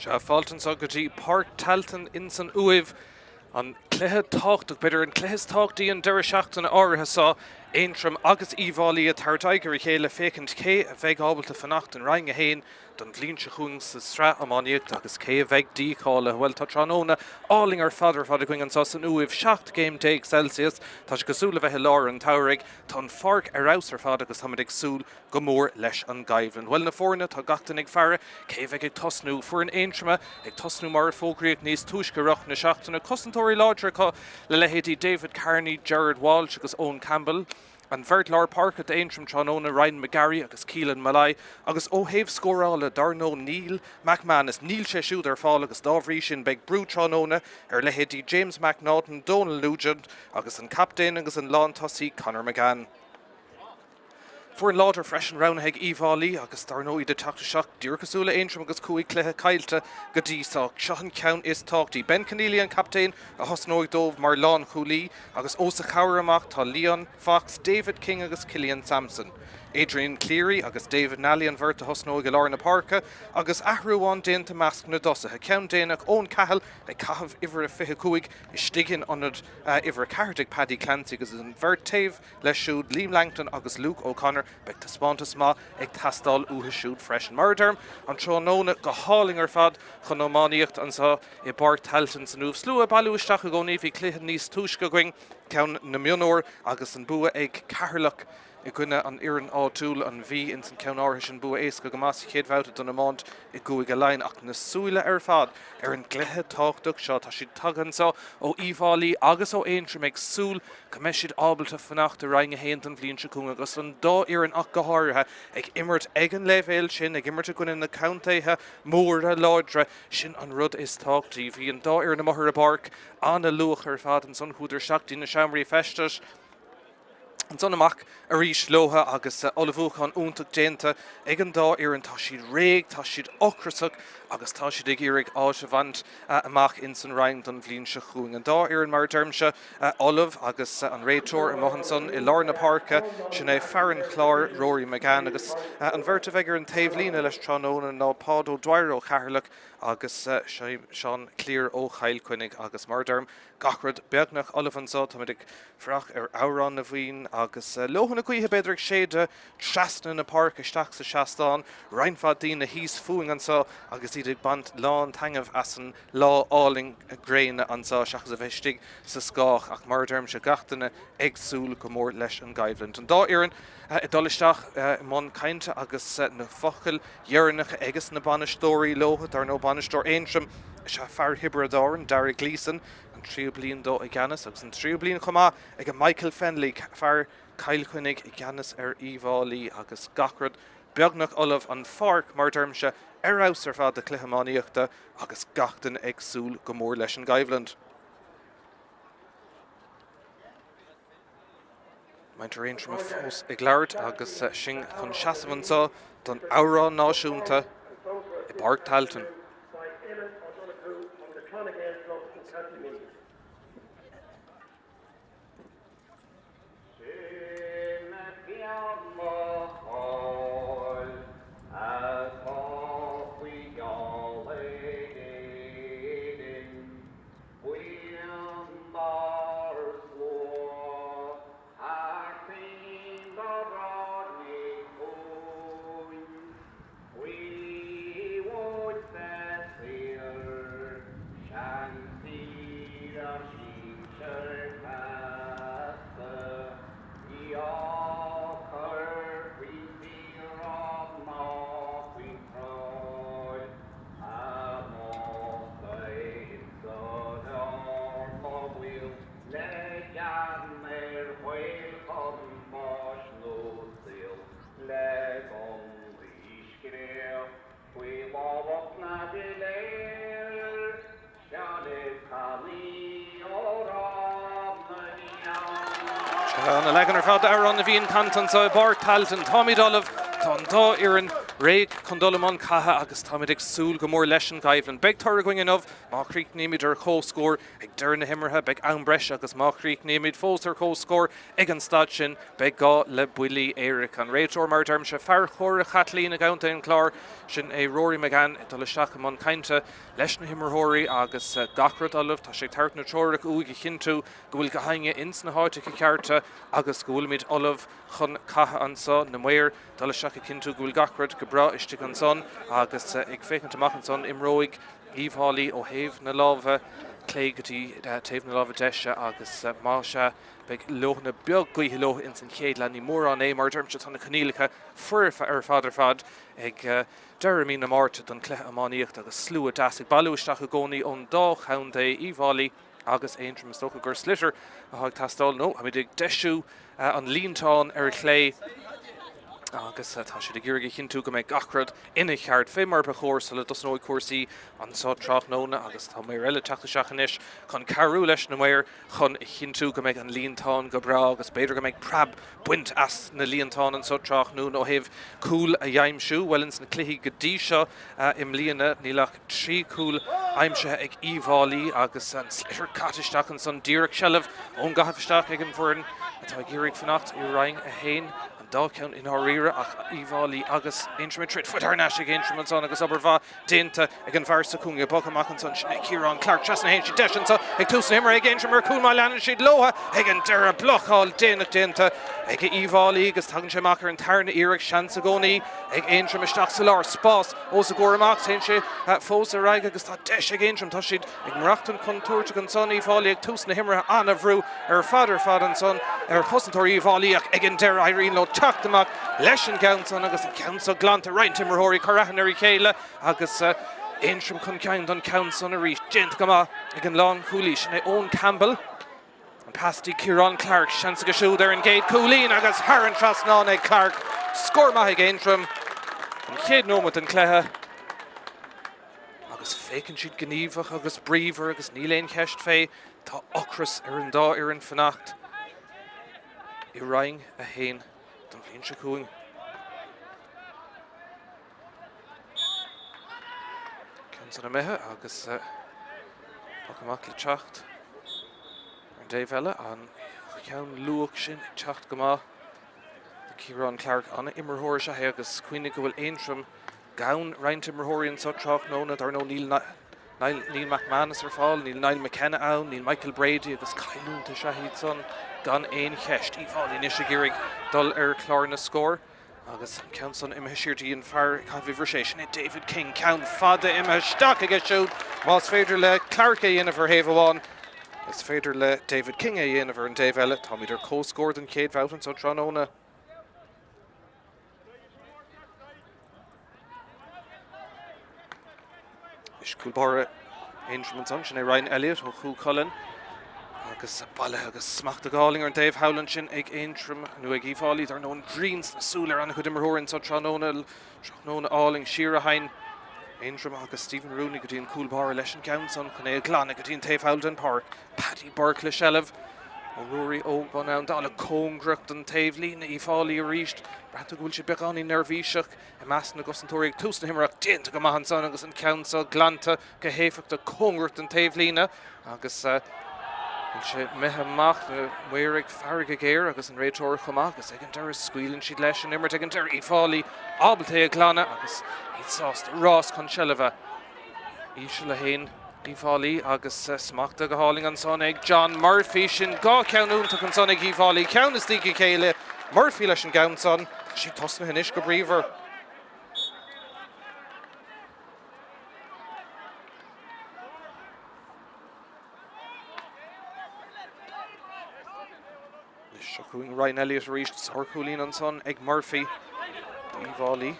Se fáilteann sa go dtí Pháirc Tailteann in san Uaimh an cluiche táchtach beidir an cluiche táchtaí an deire seachtainna áirithe sa Aontroim agus Uíbh Fhailí a Tráichtaire chéile fécinnt cé a bheith ábalta fannacht an Roinn a héin don Cluiche chuún sa Sraith Iomána agus cé a bheith Dícháilithe bhfuil tá tránóna áling ar fad chuing an sa san Uaimh 7 game déag Celsius tá se gosúla bheith lár an tabhraigh tá an Pháirc ar raibh ar fad agus táid ag súl go mór leis an gaibhlann. Well na fórna tá gachtain ag fearre cé bheith ag tosnú fuair an Aontroime ag tosnú mar fógraíocht níos túisceach na seachtainna cosantóirí láidre le lehéadí David Carney, Gerard Walsh agus Owen Campbell. An bhirt lár Pháirc at Aontroim tránóna Ryan McGarry agus Keelan Malai agus ó héobh scórála darnó Neil McManus Neil sé siúd ar fáil agus dábhrí sin beag brú tránóna ar lehéadí James McNaughton, Donal Nugent agus an captain agus an lán tosaí Conor McGann. Fuair an láidir freisin rounnaigh Uíbh Fhailí agus darnóí de teachta seach dúrchasúla Aontroim agus cuaig cluiche Dícháilithe go dtíach sean ceann is táchtaí. Ben Conneely an captain a thosnóigh dómh mar lán chuailí agus ó sa cabhar amach tá Leon Fox, David King agus Cillian Sampson. Adrian Cleary agus David Nally an bhirt a thosnóigh lár na Párca agus ahrúáin déanta measc na dosathe ceann déanaach ón Cathal le cathab ihre fiche cuaig is stigin anad ihre cardig Paddy Clancy agus an bhirt taobh le siúd Liam Langton agus Luke O'Connor beag tá spántas má ag tastáil uathe siúd freisin marderm an tránóna go háling ar fad chun Iománaíocht an sa I Pháirc Tailteann san Uaimh slua bailúisteach a gcónaí bhí cluiche níos túisce going ceann na mionóir agus an bua ag carlach I gcuine an iarn áitiúil an bhí in san ceann áirithe sin bua éasca go más chéadmhata don amáint I gcuaig a lein ach na súile ar fad ar an cluiche táchtach seo tá siad tagann sa ó Uíbh Fhailí agus ó Aontroim ag súl go mbeidh siad ábalta fannacht a Roinn a héin an bhliain se cúnga agus an dá iarn ach go háirithe ag imirt ag an leibhéil sin ag imirt a gcuine na countaithe móra láidre sin an rud is táchtaí bhí an dá iarn na mothair a Pháirc anna luach ar fad an son chuidir seachtaí na seamraí festas an son amach a rís lótha agus olafúchan úntaach déanta ag an dá iarn tá siad réig, tá siad ochrasach agus tá siad ag iarraigh áise bhaint amach in san Roinn don bhliain se chuing. An dá iarn mar dermse Olaf agus an réiteoir a mohan son I lár na Párca sin é fearan chlár Rory McGann agus an bhirt a bheith an taobhlína leis tránóna ná pád ó dwair ó Catharlach agus Sean Clear ó Chailcuinnig agus mar derm gachrad beagnach Olaf an sá táid ag frach ar árán na bhín agus lohanna cuithe beidir séide trasna na Párc isteach sa seastáin Roinn fad dína híos fuing an sa agus iad ag bant lán tangamh as an lá áling a gréine an sa seachas a bheistig sa scách ach mar derm se gachtainna agsúil go mór leis an gaibhlann. An dá iarn I dolisteach món cainte agus na focail dhearnach agus na banistóirí lótha dar nó banistóir Aontroim se fear hibradáin Darragh Gleeson an tríú bliain dó I gceannas agus an tríú bliain chumá ag an Michael Fenley fear cailchuinnig I gceannas ar Uíbh Fhailí agus gachrad beagnach Olaf an Pháirc mar dermse ar raibh ar fad de cluiche Iománaíochta agus gachtain ag súl go mór leis an gaibhlann. Maint Aontroim a fós ag labhart agus sin chun seasamhain sa don árán náisiúnta I Pháirc Tailteann. An a legan ar fad ar an na bhíon cantan sa Pháirc Tailteann Tommy Dolph tá an dá iarn Réig Condolamon Caha agus Tamidig Súl Gomor Leshen Gaivlan. Beg Taragwing enough, Machric Nimid or co score, Eg Derna Himmerha, Beg Ambresh agus Machric Nimid, Foster co score, Egan Stachin, Beg Ga Le Willy Eric and Rachel Marderm Shafar Hora Kathleen Agaunta and Clar, Shin a Rory McGann, Dolashakaman Kainta, Leshen Himmer Hori, agus Gachrod Olive, Tashik Tartna Chorik Ugi Hintu, Gul Gahanga Insna Hota Kikarta, agus Gulmid Olive, Hun Caha Ansa, Namuir, Dolashaka Kintu Gul Gachrod, Gabra Ishtigan Son, agus Ig Faken Tamakanson, Imroig, Uíbh Fhailí, O'Have Nalava, Cleigati, Tave Nalava Desha, agus Masha, Beg Lohna Biog Guihilo in St. Chéadla, ni mór an éim, Dermchat on the Canílicha, Fur Father Fad, Eg Jeremy na Marta, don Cluiche Amáníocht, agus Slua Dasig, Baluistach Goni on Doch, Hound Uíbh Fhailí, agus Aontroim Stocha Gur Slitter, a Hag Tastal, no, I dig Deshu on Leantown, Clay. Agus tá sé de ggéirge chinú go méid gachrad ina cheart fé mar ba chóir sa le dos nóid cuasaí an sá trach nóna agus tá mé eile teachta seachanis chun carú leis na méir chun chinú go méid an líontáin go bra agus beidir go méid prab buint as na líontáin an sá trach nó ó heh cúil a dheimsú wellins na cluiche go dtí seo im líana nílach trí cúil aimsethe ag Uíbh Fhailí agus an slitir catisteach an son díreach sellh ón gathaisteach ag an bhfurin atá géirigh fannacht I Roinn a hain dá count in Harira ach Uíbh Fhailí agus Aontroim trid fut ar náisiigh Aontroim son agus obair dénta ag an bhar sa cúnga bocamach an son Ciarán Clark trasna hain si deis sa ag túsna himar ag Aontroim ar cúl má leanan siad loha ag an deire blochál dénach dénta ag Uíbh Fhailí agus tagann sé machar an tarna iarach seansa gcónaí ag Aontroim isteach sa lár spás ó sa gcóir amach taon sé fós a raig agus tá deis ag Aontroim tá siad ag marachtan chun túirte an son Uíbh Fhailí ag túsna himar anna bhrú ar fad an son ar chosantóir Uíbh Fhailí ag an deire Irene lo teachtamach leis an Gaunson agus an Council glanta Roinn Timmerhorí Carrahan ar Míchéal agus Aontroim chun ceann don Council a rís gent go ag an lán Cluiche na ón Campbell an pastí Ciarán Clark seansa go siúd ar an géad Coolín agus Haran trasná ag Clark scór maith ag Aontroim an chéad nómad an Cluiche agus fécinn siad gníomhach agus bríomhar agus níl éon cheist fé tá ochras ar an dá ar an fannacht I Roinn a hain don bhíonn se cúing. Cén a methe agus bocamach le teacht ar an déobh eile an ceann luach sin teacht go maith Ciarán Clark anna immerthóir se agus cuioine go bhfuil Aontroim gabhann Roinn Timmerhorí an seo trach nóna ar nó Neil McManus ar fáil, Neil Niall McKenna ann, Neil Michael Brady agus caiúnta se hiad son gan éon cheist Uíbh Fhailí níos a géirigh dul ar chlár na scór agus an ceann son imime siirtí an fear caithfimhir sé sin David King ceann fada imime staach aige siúd más féidir le Clark a dhéanamh ar thaobh amháin is féidir le David King a dhéanamh ar an taobh eile tá idir cóscóir den céad bhoughtan so tróna is cúlbáire Aontroim an son sin Ryan Elliott ó Chú Cullen agus balle agus smacht a gáling ar an Dave Howland sin ag Aontroim nu ag Uíbh Fhailí ar nó Greens na súlar anna chud immerthóireann so tróna áling siar a hain Aontroim agus Stephen Rooney go dtíon cúlbáire leis an Gaunson chun é glána go dtíon Taobh Howland Pháirc Paddy Burke le sellh ó Rory ó Bonán dála cóngracht an taobh lína Uíbh Fhailí a ríist brata gúil si beáí nervhíiseach I meas na gosantóirí ag túsna himreach dénta go maith an son agus an Council glanta go héifeachta cóngracht an taobh lína agus sé methe amach na muirigh Pháirc a géir agus an réiteoir chumach agus ag an deire scuilann siad leis an immert ag an deire Uíbh Fhailí ábalta a glána agus iad sásta rás chun sellh íse le hain Uíbh Fhailí agus smachta go háling an son ag John Murphy sin gá ceannúnta an son ag Uíbh Fhailí ceann is Dícháilithe Murphy leis an Gaunson si tosna hinis go bríomhar Seachúing Ryan Elliott ríist Sarcúlín an son ag Murphy Uíbh Fhailí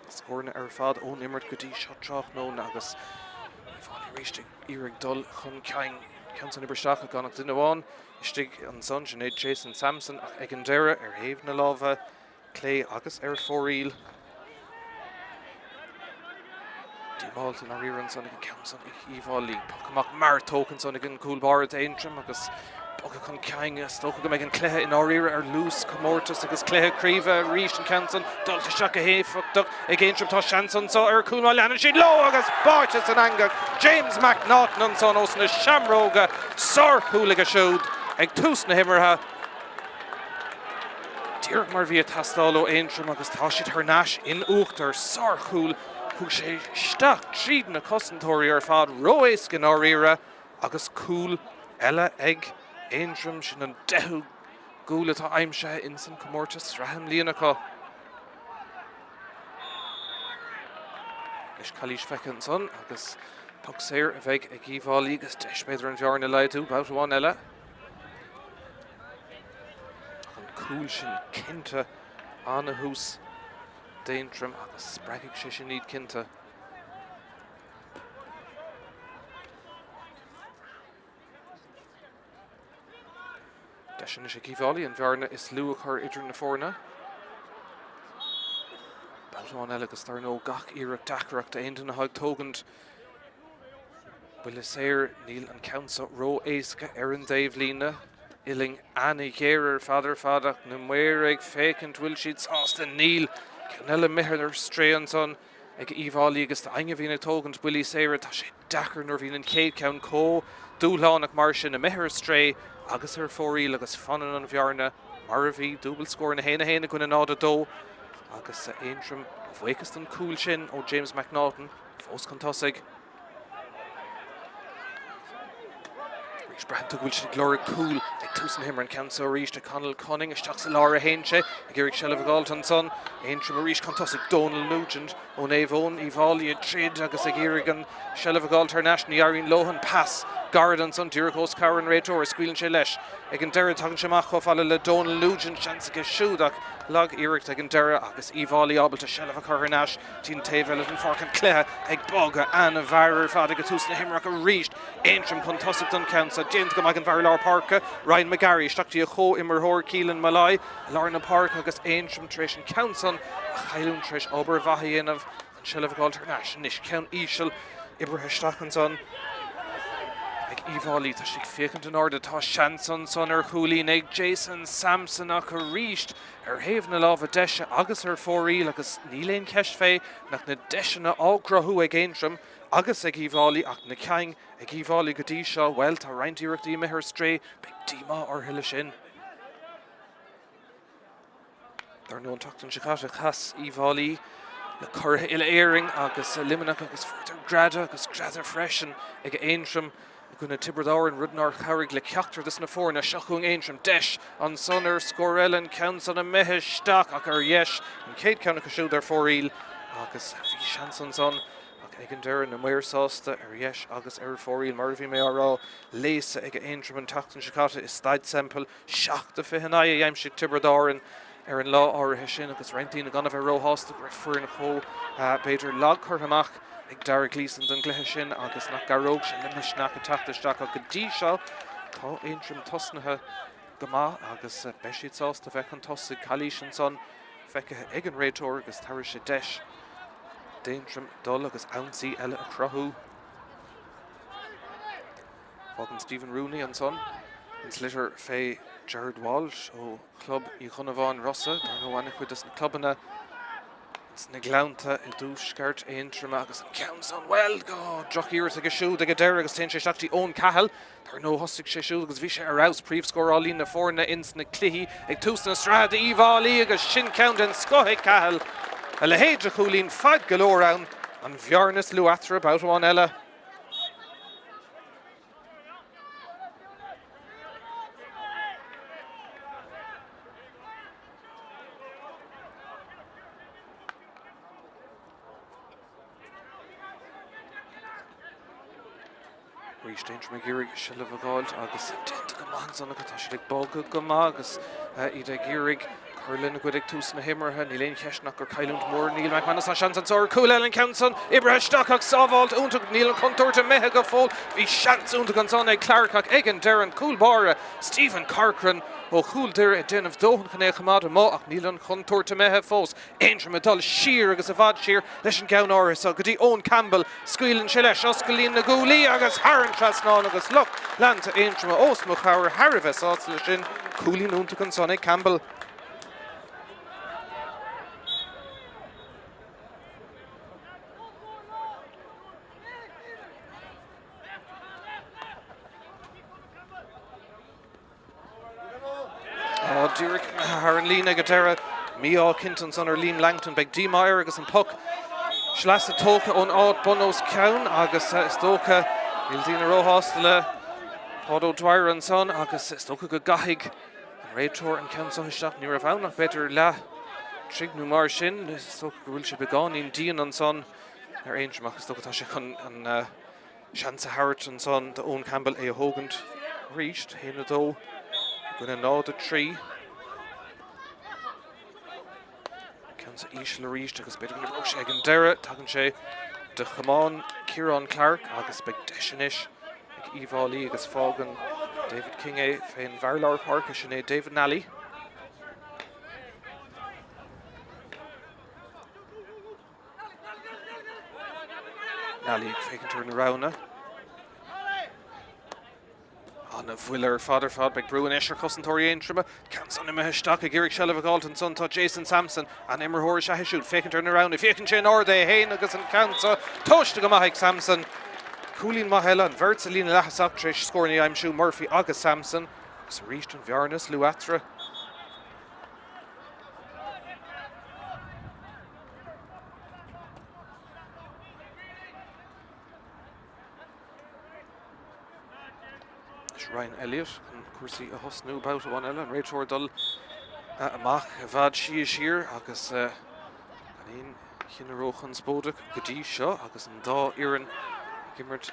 scórna ar fad ón immert go dtí seo trach nóna agus Uíbh Fhailí ríist iarraigh dul chun ceann san ibristeach a gánach duine bháin istigh an son sin é Jason Sampson ag an deire ar thaobh na lábha Clay agus ar fóríl Dícháilithe ar son ag an ceann son ag Uíbh Fhailí Pocamach mar tócann son ag an cúlbáir Aontroim agus Stocha chun ceang, Stocha go megan Cluiche in áíre lús comórtas agus Cluiche críomh ríist an cansan dulta seach a héfachtach ag Aontroim tá seansan so cúnmá leanana siad lo agus báirtas an angach James McNaughton an son os na seamróga sorthúlaga siúd ag tús na himmartha. Dúirt mar bhí a tastáil ó Aontroim agus tá siad th náis in uachtar sorthúil thug sé steach tríd na cosantóirí ar fad roéis gan áíre agus cúil eile ag Aontroim sin an 10 gúla tá aimse in san comórtas raham líanacha. Is Cluiche fecin son agus tug séir a bheith ag Uíbh Fhailí agus deis beidir an bhearna leidú bát bháin eile. An cúil sin cinnte an a hús d'Aontroim agus spreigigh sé sin iad cinnte. Deis is ag Uíbh Fhailí an bhearna is luach chur idir na fórna. Báin eile agus tar nó gach iireach dacreacht a aontain na haig tógant. Bhuiile séir níl an council ró éasca ar an Daobh lína. Iling Anna Ghéirear fadach na muir ag fécint bhfuil siad sásta níl. Ceann eile mithir stréan son ag Uíbh Fhailí agus tá ainge bhína tógant bhuiile séir tá sé dachar nuair bhín an céad ceann có dúlánach mar sin na mithir stré agus ar fóríl agus fanan an bhearna mar a bhí dúbal scóir na héna gona náda dó agus Aontroim bhuichas an cúil sin ó James McNaughton fós chun tosaigh. Rís branta bhfuil sin glóir cúil ag túsan himar an council ríist a Conal Cunning isteach sa lára héinse ag Iarraidh Seileadh Galton son Aontroim a ríist chun tosaigh Donal Nugent ó Naomhón Uíbh Fhailí a tríd agus ag Iarraidh an Seileadh Galton naisna Iarraidh Lohan pass Gardan son Dúrach os Caran réitor scuilann sé leis ag an deire tagann semach cho fáile le Donal Nugent seansacha siúdach lag Iarraidh ag an deire agus Uíbh Fhailí ábalta Seileadh Carnash tín taobh an Pháirc an Cluiche ag boga Anna Bhair fad agus tús na himreach a ríist Aontroim chun tosaigh don council James go mag an Bhair lár Párca Ryan McGarry isteachtaí a cho immerthór Cílan Malai lár na Párca agus Aontroim tréis an council a chailún tréis obair bhaíanamh an Seileadh Galton níos ceann íseal Ibrahim Stachan son ag Uíbh Fhailí tá sig fécant an orda tá seansan son ar chúlín ag Jason Sampson ach a ríist ar thaobh na lámh a deise agus ar fóríl agus níléon ceist fé nach na deisina ágrathú ag Aontroim agus ag Uíbh Fhailí ach na ceang ag Uíbh Fhailí go dtí seo well tá reintíireachtaí mithir stré beag díma orthuile sin. Dar nó an tachtain sicáte chas Uíbh Fhailí le curtha ile éiring agus limanach agus fuirtar grada agus grada freisin ag Aontroim gona Tibredáin rudnar charigh le ceachtar dus na fórna seachún Aontroim deis an sonar scórellen count an a meitheis staach ach ar dheis an céad ceanna go siúd ar fóríl agus bhí seansan son ach ag an deire na muir sásta ar dheis agus ar fóríl mar bhí mé ará léasa ag Aontroim an tachtain sicáte is staid sempel seachta fihanna dhéimsigh Tibredáin ar an lá áirithe sin agus reintíí na ganmh róhásta gur fuair na cho beidir lag chuirthamach ag Dara Gleeson don Cluiche sin agus nach garóg sin le misneach a tachtarteach a go dtí seo tá Aontroim tosnathe go maith agus beisiad sásta bheith an tosaigh Cluiche son feicithe ag an réitor agus tar sé deis d'Aontroim dul agus ansaí eile a crothú. Fágan Stephen Rooney an son an slitir fé Jared Walsh ó club I Chonamháin Rossa dar nó bhainnig chuid na clubanna na glánta I dús sceart Aontroim agus an ceann an well go droch iireach a siúd ag a deire agus téann sé seachtaí ón Cathal dar nó thosaigh sé siúd agus bhí sé arás príomhscórálí na fórna ins na cluichí ag tús na Sraith Uíbh Fhailí agus sin count an scothaigh Cathal a le héidir chúlín fad galór ann an bhearnas luatra about bháin eile. Ríist Aontroim ag Iarraidh Seileadh Galton agus tinta go maith san agus tá sé ag bogad go maith agus iad ag Iarraidh Curlin Guidic Tusan Himmerha, Nilain Keshnak or Kylund Moore, Neil McManus Shanson or Cool Ellen Counson, Ibrahim Stockok Savalt, Untuk Neil Contour to Mehega Fall, V Shants Untukansone, Clarkok, Egan Darren, Coolbara, Stephen Corcoran, O Cool Dere, Den of Dohan Kanechamada, Moach, Neil Contour to Mehe Falls, Angel Medal, Sheer, Agus Avad Sheer, Leshan Gown Oris, Gudi Owen Campbell, Squeal and Shelesh, Oscalin Naguli, Agus Haran Trasnon, Agus Luck, Land to Angel Osmuchauer, Harives, Oslishin, Coolin Untukansone, Campbell. Dúric Haran Lena Gatera, Míchéal Kinton son or Liam Langton beg D Meyer agus an puck Shlasa Toka on odd Bonos Cown agus Stoka Ildina Rohostala Podo Dwyer and son agus Stoka go Gahig and Raitor and Cown so Hishtap near Avana better la Trignu Marshin Stoka Wilshire Begon in Dean and son their angel Marcus Stoka Tashik and Shansa Harrod and son the own Campbell A Hogan reached Hinado going to nod the tree. Comes Ishla reached agus bit of a rush egg and Dera, Taganche, De Chamon, Kieran Clark, agus big Deshinish, Uíbh Fhailí agus Fogan, David King A, Fain Varlar Park, Shane David Nally. Nally faking turn around. Anna Willer, Father Big Bruin Escher Cousin Torian Trimma, Counts on him a stock a Girick Shell of a Galton son to Jason Sampson and Emmer Horish I shoot faking turn around if you can chain or they Hain agus and Counts Tosh to Gamahik Sampson Coolin Mahela and Vertzelina Lahasak Trish scoring I'm Shoe Murphy August Sampson so reached on Viarnas Luatra. Ryan Elliott and Kursi a hosnu about one ella and Rachel Dull amach vad she is here agus ganin Hinnerochen Spodik Gadi Shaw agus and Da Iran Gimmert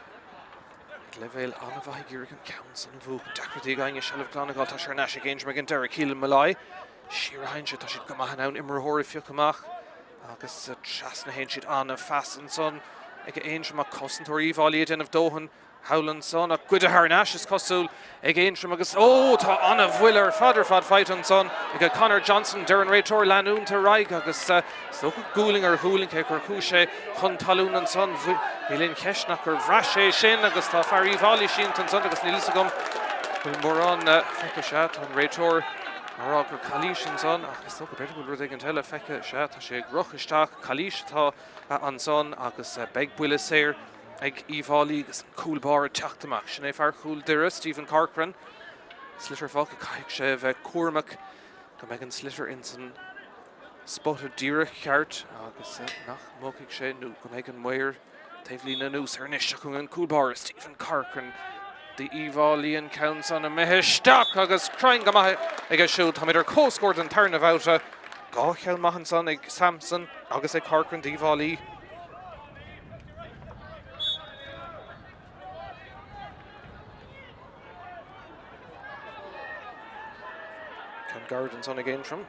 Level Anavai Girigan Counts and Vuk Dakrati going a shell of Glanagal Tasher Nash against Megan Derek Hill Malay Shira Heinshit Tashit Gamahan out Imra Hori Fiukamach agus Chasna Heinshit Anna Fast and Son Ega Angel McCusson or Uíbh Fhailí Den of Dohan Howland son a good Harnash is Cossul again from Agus to Anna Willer Father fight on son got Connor Johnson Darren Raitor Lanoon to Raig Agus so Gooling or Hooling or Couche Hun Talun and son Hilin Keshnak or Vrashe Shin Agus ta Uíbh Fhailí Shinton son Agus Nilsagum Moran Feka Shat on Raitor Marok or Kalish and son Agus so better good they can tell Feka Shat she Grochishtak Kalish ta on son Agus Beg Willisair Ag Uíbh Fhailí agus cool bar teachtamach Sinead Far cool Dira Stephen Corcoran Slitter Falk Kaik Shev Cormac go Megan Slitter Inson spotted Dira Cart agus nach Mokik She nu go Megan Moyer Tailteann nu Sernish Shakung cool bar Stephen Corcoran the Uíbh Fhailí and Counts on a Mehishtak agus crying Gamaha ag shoot Hamider co-scored and turn of outa Gachel Mahanson ag Samson agus ag Corcoran Uíbh Fhailí Gardens on again from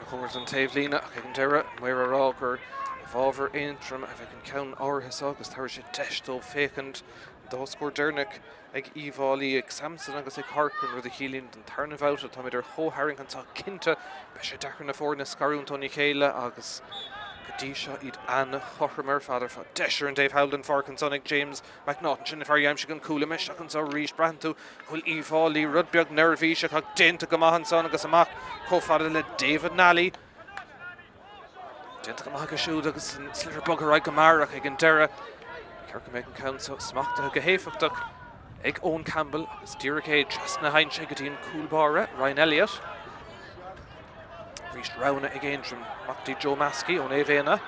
Corners and Tailteann, Dera, Moira Rocker, Volver Aontroim, if I can count our his August, how she dashed off vacant, those score Dernick, like Uíbh Fhailí, like Samson, I guess like Harkin or the healing and turn of out, Tommy der Ho Harrington saw Kinta, Besha Dakar for Scarun Tony Kayla, August. Kadisha Eid Anna Hochmer Father for Desher and Dave Howland Farkin Sonic James McNaughton Shinifar Yamshigan Coolamish Akan so Reach Brantu Will Uíbh Fhailí Rudbjörg Nervisha Hak Denta Gamahan Sonic Asamak Co-Father David Nally Denta Gamaka Shoot Agus Slitter Bugger Gamara again Dera Kirkamakan Council Smack the Gahefaktuk Egg Owen Campbell Agus Dira Cage Chasna Hein Shegatin Coolbara Ryan Elliott reached Rowna again from Makti Joe Maskey on Avena.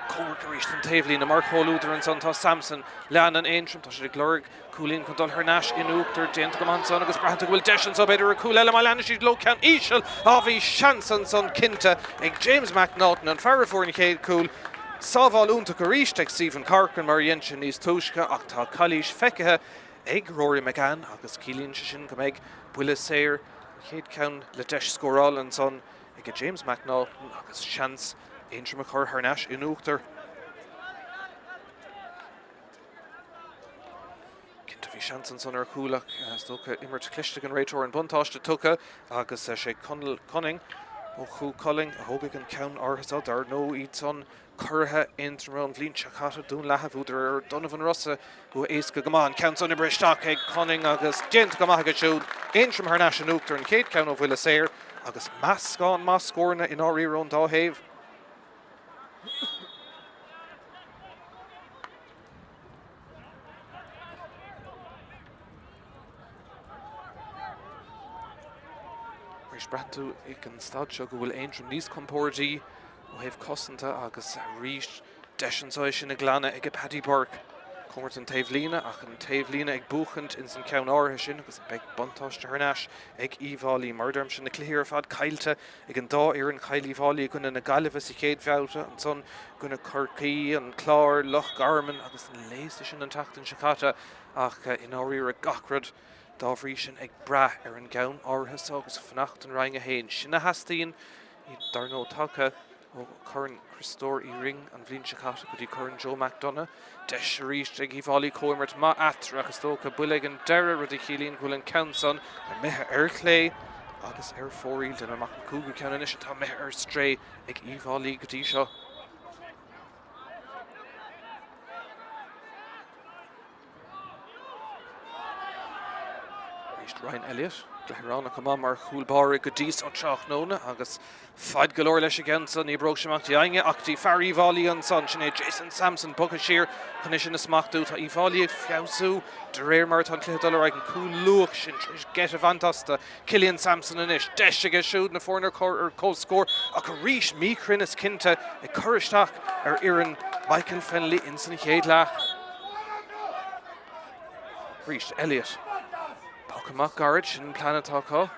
Cork reached from Tailteann and Mark Holuder and son Toss Samson. Leannan Aontroim Toshig Glurg. Coolin Condol Hernash in Ukter Dent Gamanson Agus Branta Will Deshan so better a cool element Lanishid low count Ishal Avi Shanson son Kinta Egg James McNaughton and Farrafor Cade Cool. Saval Unta Karish Stephen Corcoran Marienchen East Tushka Akta Kalish Fekaha ag Rory McGann agus Cílíonn sin go méid buile séir chéad ceann le deis scóráil an son ag James McNaughton agus seans Aontroim a chur thneis in Uachtar. Cinnte bhí seans an son ar chúlach stocha immert cliste an réiteoir an buntáiste tucha agus sé Conning ó chú Colling a thógadh an ceann orthasá dar nó iad son curtha Aontroim bhlín seachata dún lethe bhúidir ar Donovan Rossa go éasca gomáin ceann son ibristeach ag Conning agus déanta go maithe go siúd Aontroim thneis in Uachtar an chéad ceann ó bhuile séir agus meascán más scórna in áirí rón dáhéamh. Rís breatú ag an stad seo go bhfuil Aontroim níos compórdaí ó thaobh cosanta agus rís deiseanáis sin na glanna ag Paddy Burke. Cummart an taobhlína ach an taobhlína ag buchant in san ceann áirithe sin agus beag buntáiste thneis ag Uíbh Fhailí mar derm sin na Cluiche ar fad Tailteann ag an dá ar an Uíbh Fhailí gona na Gaillimhe sa chéad bhealta an son gona Corcaí an Clár Loch Garman agus an léiste sin an Tailteann Seachata ach in áirí a gachrad dábhrí sin ag brath ar an gceann áirithe agus fanacht an rang a héin sin na hastíín í dar nó tacha ó churann Christóir í ring an bhblin Seachata go dtí churann Joe McDonough deis a ríist ag Uíbh Fhailí comairt má atra agus tócha buile an deire rud i Cílíonn bhfuil an ceann son ar mithe ar chlé agus ar fóríl den amach an cúga ceann is tá mithe ar stré ag Uíbh Fhailí go dtí seo. Ryan Elliott, Glehrán go mar chúlbáir go díos ó teach nóna agus fad golóir leis again son ní brog semach deange ach tí fear Uíbh Fhailí an son sin é Jason Sampson bucha sír chun sin na smachtú tá Uíbh Fhailí fiosú de réir mar an cluiche dul ag an cúl luach sin tris get a fantasta Cillian Sampson inis deis aige siúd na fórnar ar cóscór ach a rís míchrinn is cinnte ag churisteach ar iarrainn Michael Fennelly in san chéad leach. Rís Elliott. Amach garage sin planetáá.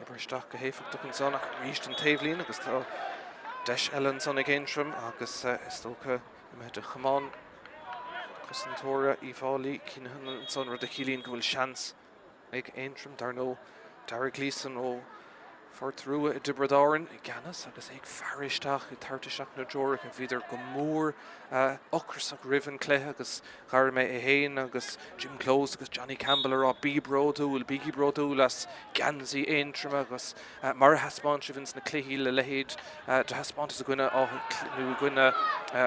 Ibristeach go héifeach an son ach ríist an taobhlín agus tá deis eile son ag Aontroim agus is tócha imime de chamáin cosantóra Uíbh Fhailí cíneann an son rud a Cílíonn go bhfuil seans ag Aontroim dar nó Dara Gleeson ó Fortrua i Dibradáin I Ganas agus ag fearisteach I tartaseach na Dúrach a bhíidir go mór ocrasach rivan cléthe agus gar mé I héin agus Jim Close agus Johnny Campbell ará Bígí Brodúil as Gansaí Aontroim agus mar haspáint si vins na cluiche le lehéad de haspáint a gine nu gine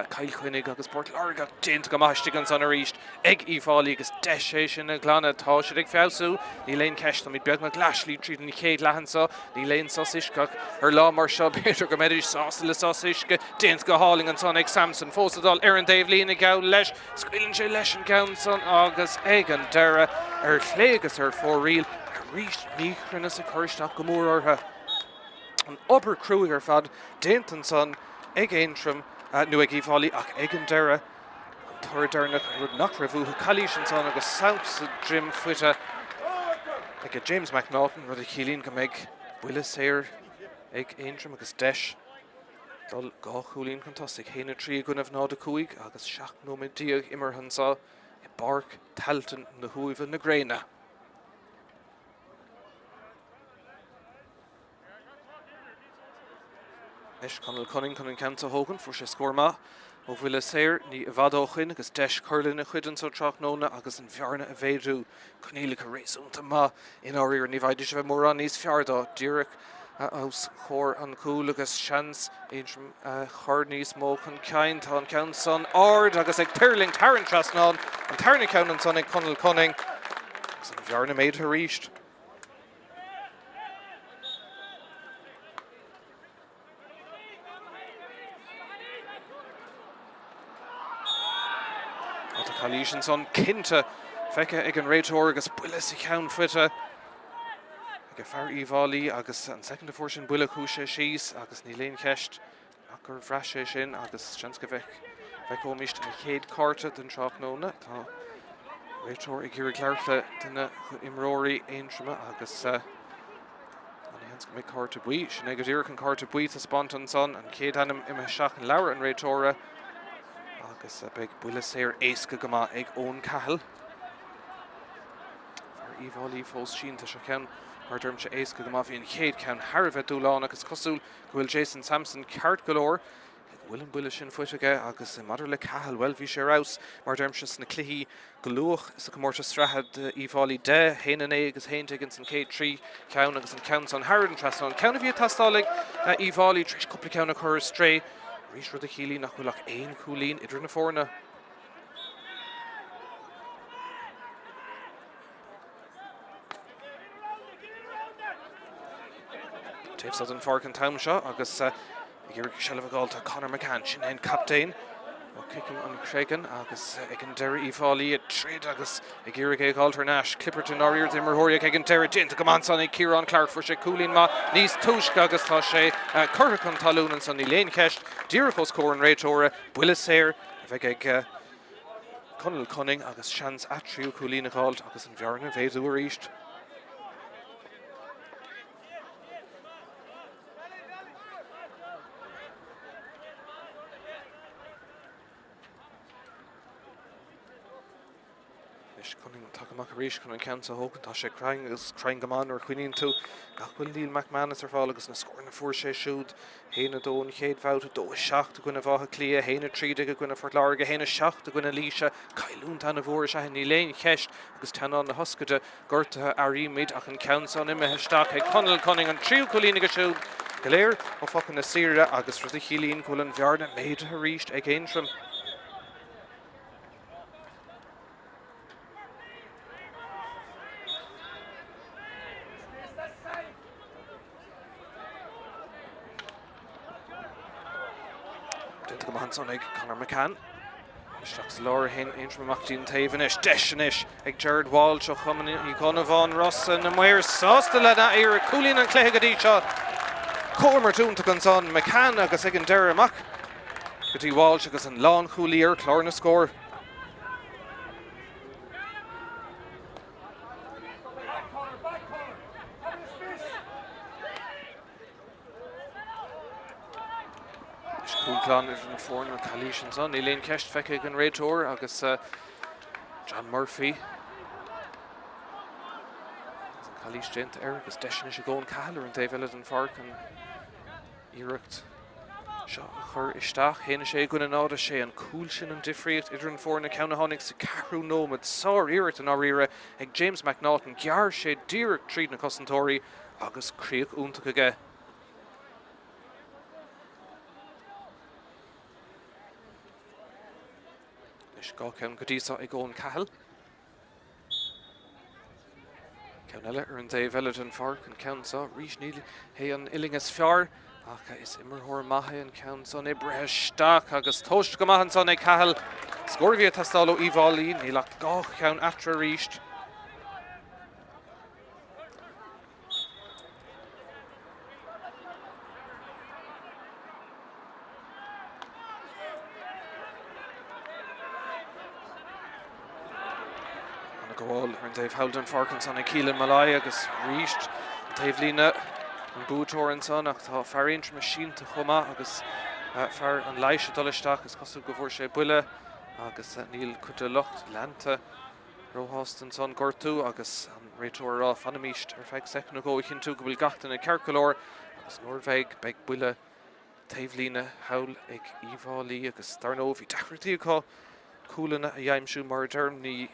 Cail Chuinnig agus Spórt Larga déint go maistigh an san a ríist ag Uíbh Fhailí agus deis é sin na glanna tá si ag fiosú ní léon ceist am I beag na gleislí tríd na chéad lehansa ní léon sosiscach ar lá mar seo beidir go méidir sásta le sosisce déint go háling an son ag Samson fósadal ar an Daobhlín ag gabh leis scuilann sé leis an gabhann son agus ag an deire ar chlé agus ar fóríl a ríist míchrinn sa churisteach go mór ortha an obair cruúigh ar fad déint an son ag Aontroim nu ag Uíbh Fhailí ach ag an deire an tar deirnach rud nach rahútha cailíos an son agus saops a Jim fuite ag a James McNaughton rud a Cílíonn go méid buile séir ag Aontroim agus deis dul gá chúlíonn chuntasig héna trí gunmh nád a cúig agus seach nóid díag immer hansá I Pháirc Tailteann na Uaimh na Gréine. Is Conal Cunning chun an ceanta hógan fu sé scór ó bhuiile séir ní a bhadóchin agus deis chuirlinn a chuidann so trach nóna agus an fearna a bhéadú chuníla go rééisúnta má in áíir ní bhaidir se bheith mór an níos feardá díreach aus chóir an cúil agus seans Aontroim chuir níos mó chun ceann tá an ceann son ard agus ag tirling tarann trasnáin an tarna ceann an son ag Conal Cunning agus an bhearna méid a ríist. Cailíos son cinnte feice ag an réiteoir agus buile sa ceann fuite ag fear Uíbh Fhailí agus an second fór sin buile chúise síos agus ní léon ceist ach gur bhreise sin agus seans go bheith ómíist an chéad carta den trach nóna tá réiteoir ag iarraidh leirtha duine imróirí Aontroim agus an hens go méid carta buí sin ag dtíreach an carta buí a spont an son an céad anam imime seach an leabhar an réiteóra agus big buile séir éasca go maith ag ón cahall. Ar Uíbh Fhailí fós sínta se ceann mar derm se éasca go maith bhí an chéad ceann Harbheith dúláán agus cosúil go bhfuil Jason Sampson ceart go leor. Bhfuil an buile sin fuitige agus i madidir le cahall well bhí sé rás mar derm se sna cluichí go luach is a go mórta strathad Uíbh Fhailí 10 héana an agus héanta against an céad trí ceann agus an ceann san Harran trasán. Ceann a bhí tastálaigh Uíbh Fhailí tríos cúpla ceann a chur stré. Rís rud a chilí nach bhfuil ach éon cúlín idir na fórna. Taobh an Pháirc an tam seo agus gur seilbháilta Conor McCann sin ein captain. Kicking an Cregan agus ag an deir Uíbh Fhailí a tríd agus ag gur ag Alternash Clipperton áíir immerthóriaigh ag an deir dinta go man san ag Ciarán Clark fu sé cúlín má níos túisce agus tá sé curtha an talún san í léon ceist díreachos cór an réitóra buile séir a bheith ag Conal Cunning agus seans atriú cúlín aáilt agus an bhearna bhéadú a ríist. Cunning takeach a ríis chun an ceann a hógan tá sé crying agus crying gomáin ar chuoiníonn tú gach bhfuil Neil McManus ar fáil agus na scóir na fuair sé siúd héana dó chéad bhát dó seach a gine bhatha clia héana tríide go gine fortláirge héana seach a gine líise caiilún tanna bhór se ní léon cheist agus teanán na hoscaide gortathe aríimiid ach an ceann san imethe staach ag Conal Cunning an tríú cholína go siúd go léir ó fachan na sire agus rud a chilín chun an bhearna méid a ríist ag Aontroim. Son ag Conor McCann. Isteachs leir hin Aontroim amachtaí taobhann is deiseanis ag Jared Walsh ó chumann í gona bháin Rossa na muir sásta le na éar cúlín an cléthe go dtí seo. Cómar túnta gan son McCann agus ag an deir amach go dtí Walsh agus an lán chúlíar clár na scór. Cúlán is an fórna Calíisian son í léon ceist feice ag an réitóir agus John Murphy an Calíis déint agus deisina sé gón cahall an David an Pháirc an iireacht seo a chur isteach héana sé gona náda sé an cúil sin an difriocht idir an fórna ceanna tháinig sa carú nómad sáir iireacht an áíire ag James McNaughton gear sé díreacht tríd na cosantóirí agus críoch úntacha aige. Gá ceann go dtí ag ón cahall. Ceann eile ar an David an Pháirc an ceann sa rís níl hé an Ilingas fear ach is immerthóir maithe an ceann san ibrethe staach agus toist go maithan san ag cahall. Scóir bhí tastáil ó Uíbh Fhailí níl ach gá ceann atra ríist. Goáil ar an Daobh Haldon Pháirc san ag Cílan Malai agus ríist Taobh Líne an bútóir an san ach tá fear Aontroim sínta chuma agus fear an leiise dul isteach agus cosú go bhfuair sé buile agus níl cuite lucht leanta róthástan san gortú agus an réitóir rá fanamíist ar feidh second agó chin tú go bhfuil gachtain ag Cearcolóir agus Norveig beag buile Taobh Líne hail ag Uíbh Fhailí agus darnó bhí dachratíí acu cúlanna a dhéimsú mar derm ní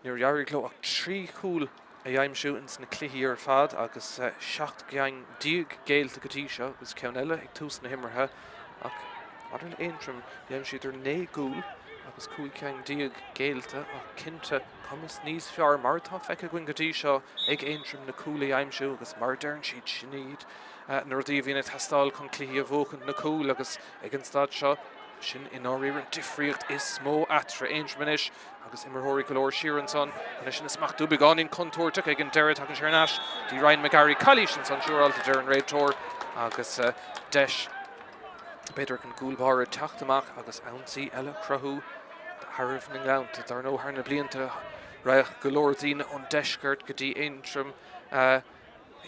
Níor dhearú gló ach trí cúl a dhéimsú in sna cluichí ar fad agus seacht geang díog géalta go dtí seo agus ceann eile ag tús na himmarthe ach mar an Aontroim dhéimsú idir 9 gúl agus cúig ceang díog géalta ach cinnte chumas níos fearr mar tá feice goin go dtí seo ag Aontroim na cúla dhéimsú agus mar dearn siad sinníd nuair dtí bhíonna tastáil chun cluichí a bhócant na cúl agus ag an stad seo sin in áiríir an difriocht is smó atra Aontroim inis agus immerthóirí go leor siar san an sin is smach dúbig gáin contúirteach ag an deireadh an Searnais dí Ryan McGarry Calíisian san siúrálta deir an réitóir agus deis beidir an gúlbáir teachtamach agus ansaí eile cruthú de Harbh na Gleannta dar nó thar na blianta raibh go leor daoine ón deisceart go dtí Aontroim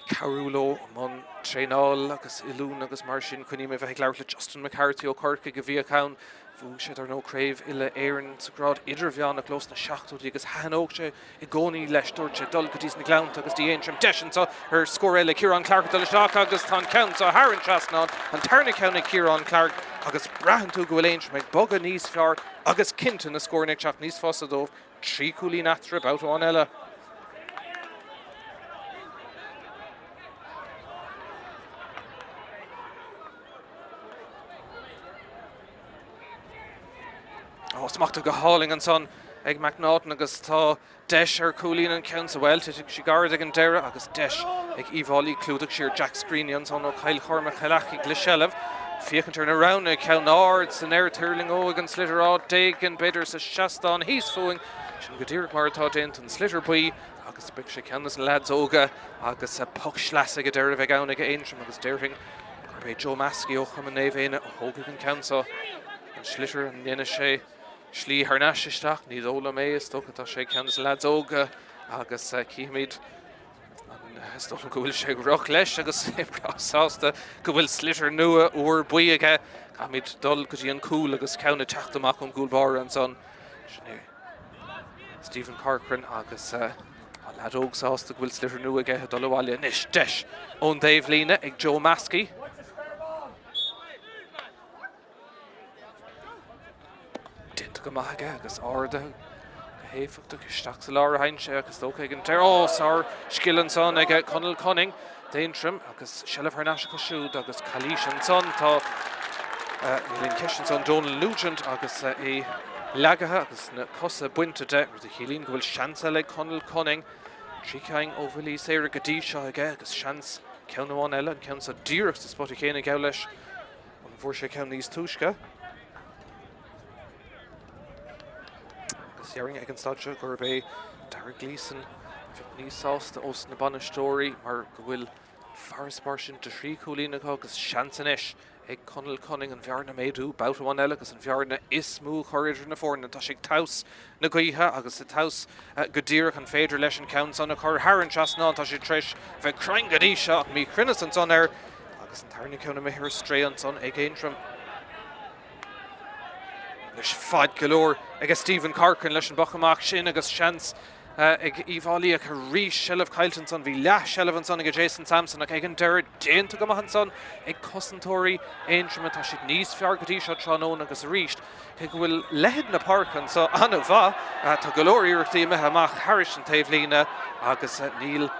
Carúló man tréáil agus ilún agus mar sin chuní mé bheith leir le Justin McCarthy ó Corca go bhí acán Bhú sé ar nó craobh ile éireann sa grád idir bheán a glós na seachtúí agus hanóg sé I gcónaí leis dúirte dul go dtí na gleannta agus dí Aontroim deisian sa ar scór eile Ciarán Clark dul seach agus tá count a Harran trasnán an tarna ceanna Ciarán Clark agus brahan tú go bhfuil Aontroim ag bogad níos fearr agus cinnte na scórnaigh teach níos fosa dómh trí cúlí natra boutáin eile. Smachta go háling an son ag McNaughton agus tá deis ar cúlín an count sa bhfuil si garad ag an deire agus deis ag Uíbh Fhailí clúdach siar Jack Screeny an son ó Cail Chorma Chalachi Glishellah fiachantar na round count ard san air turling ó an slitterá déig an beidir sa seastán híos fóing sin go dtíreach mar atá déint an slitter buí agus bic sé ceannas an lads óga agus a puck sleasa go deire bheith ann ag Aontroim agus deirting gur bé Joe Maskey ó chum an éimhéine ó thógadh an count sa an slitter an dhéine sé Slí Harnash isteach ní dóla mé is tógadh sé ceannas lads óga agus cíimiid Stoch go bhfuil sé roch leis agus sásta go bhfuil slitter nua uair buí aige caiimiid dul go dtí an cúl agus ceanna teachtamach an gúlbar an son Stephen Corcoran agus lad óg sásta go bhfuil slitter nua aige dul bháile níos deis ón Dave Lína ag Joe Maskey. Go maithaige agus áda go héifeachta isteach sa láir hainse agus dócha ag an teir sár scillan son ag Conal Cunning Aontroim agus Seileadh Harnash go siúd agus Cluiche an son tá Nílín Ceisian son Donal Nugent agus é leagathe agus na cosa buinte de ru Chilín go bhfuil seansa le Conal Cunning tríceing ó bhfuilí séire go dtí seo aige agus seans ceann eile an ceann sa díreach sa spotí chéna gabh leis an bhfuair sé ceann níos túisce. Searing ag an staidse gur bé Dara Gleeson níos sásta os na banastóirí mar go bhfuil fearspar sin de trí cúlína agus seansan is ag Conal Cunning an bhearna méadú boutáin eile agus an bhearna is mú choidir na fórna tá sig taus na gaotha agus sa taus go dtíreach an féidir leis an count san a chur Harran trasnán tá sé tris bheith crain go dtí seo mí crinne an son air agus an tarna ceanna mé hir stré an son ag Aontroim. Leis fad galore agus Stephen Corcoran leis an bachamach sin agus seans ag Uíbh Fhailí ag rís Seileadh Cailteann son bhí leas Seileadh an son ag Jason Sampson ag an deir déanta go maithan son ag cosantóirí Aontroim tá siad níos fearr go dtí seo tránón agus a ríist ag go bhfuil lehead na parcan so anna bha tá galore iireachtaí amithe amach Harris an taobh lína agus níl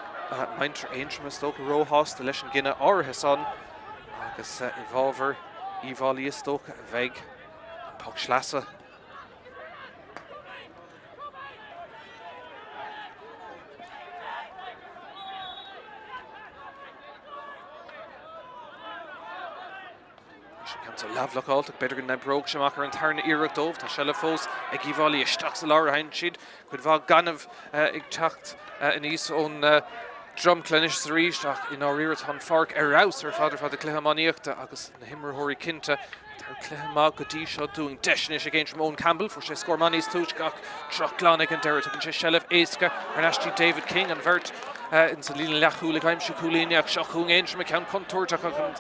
maintar Aontroim is tócha róhásta leis an gine áirithe son agus I bhábhar Uíbh Fhailí is tócha a bheith puck sleasa. So leavlach áltach beidir go na bróg semach ar an tarna iireach dómh tá Seileadh fós ag Uíbh Fhailí isteach sa láir hain siad chud bhá ganamh ag teacht níos ón drumclanis sa ríist ach in áiread an Pháirc ar rás ar fad a cluicheamaíochta agus na himmarthirí cinnte tar cluicheamá go dtí seo dúing deisnis ag Aontroim ón Campbell for sé scór maníos túisceach trochlanig an deir tugann sé Seileadh éasca ar neistí David King an bhirt in sa lína leachúla gaim se cúlíneach seo chuún Aontroim a ceann contúirteach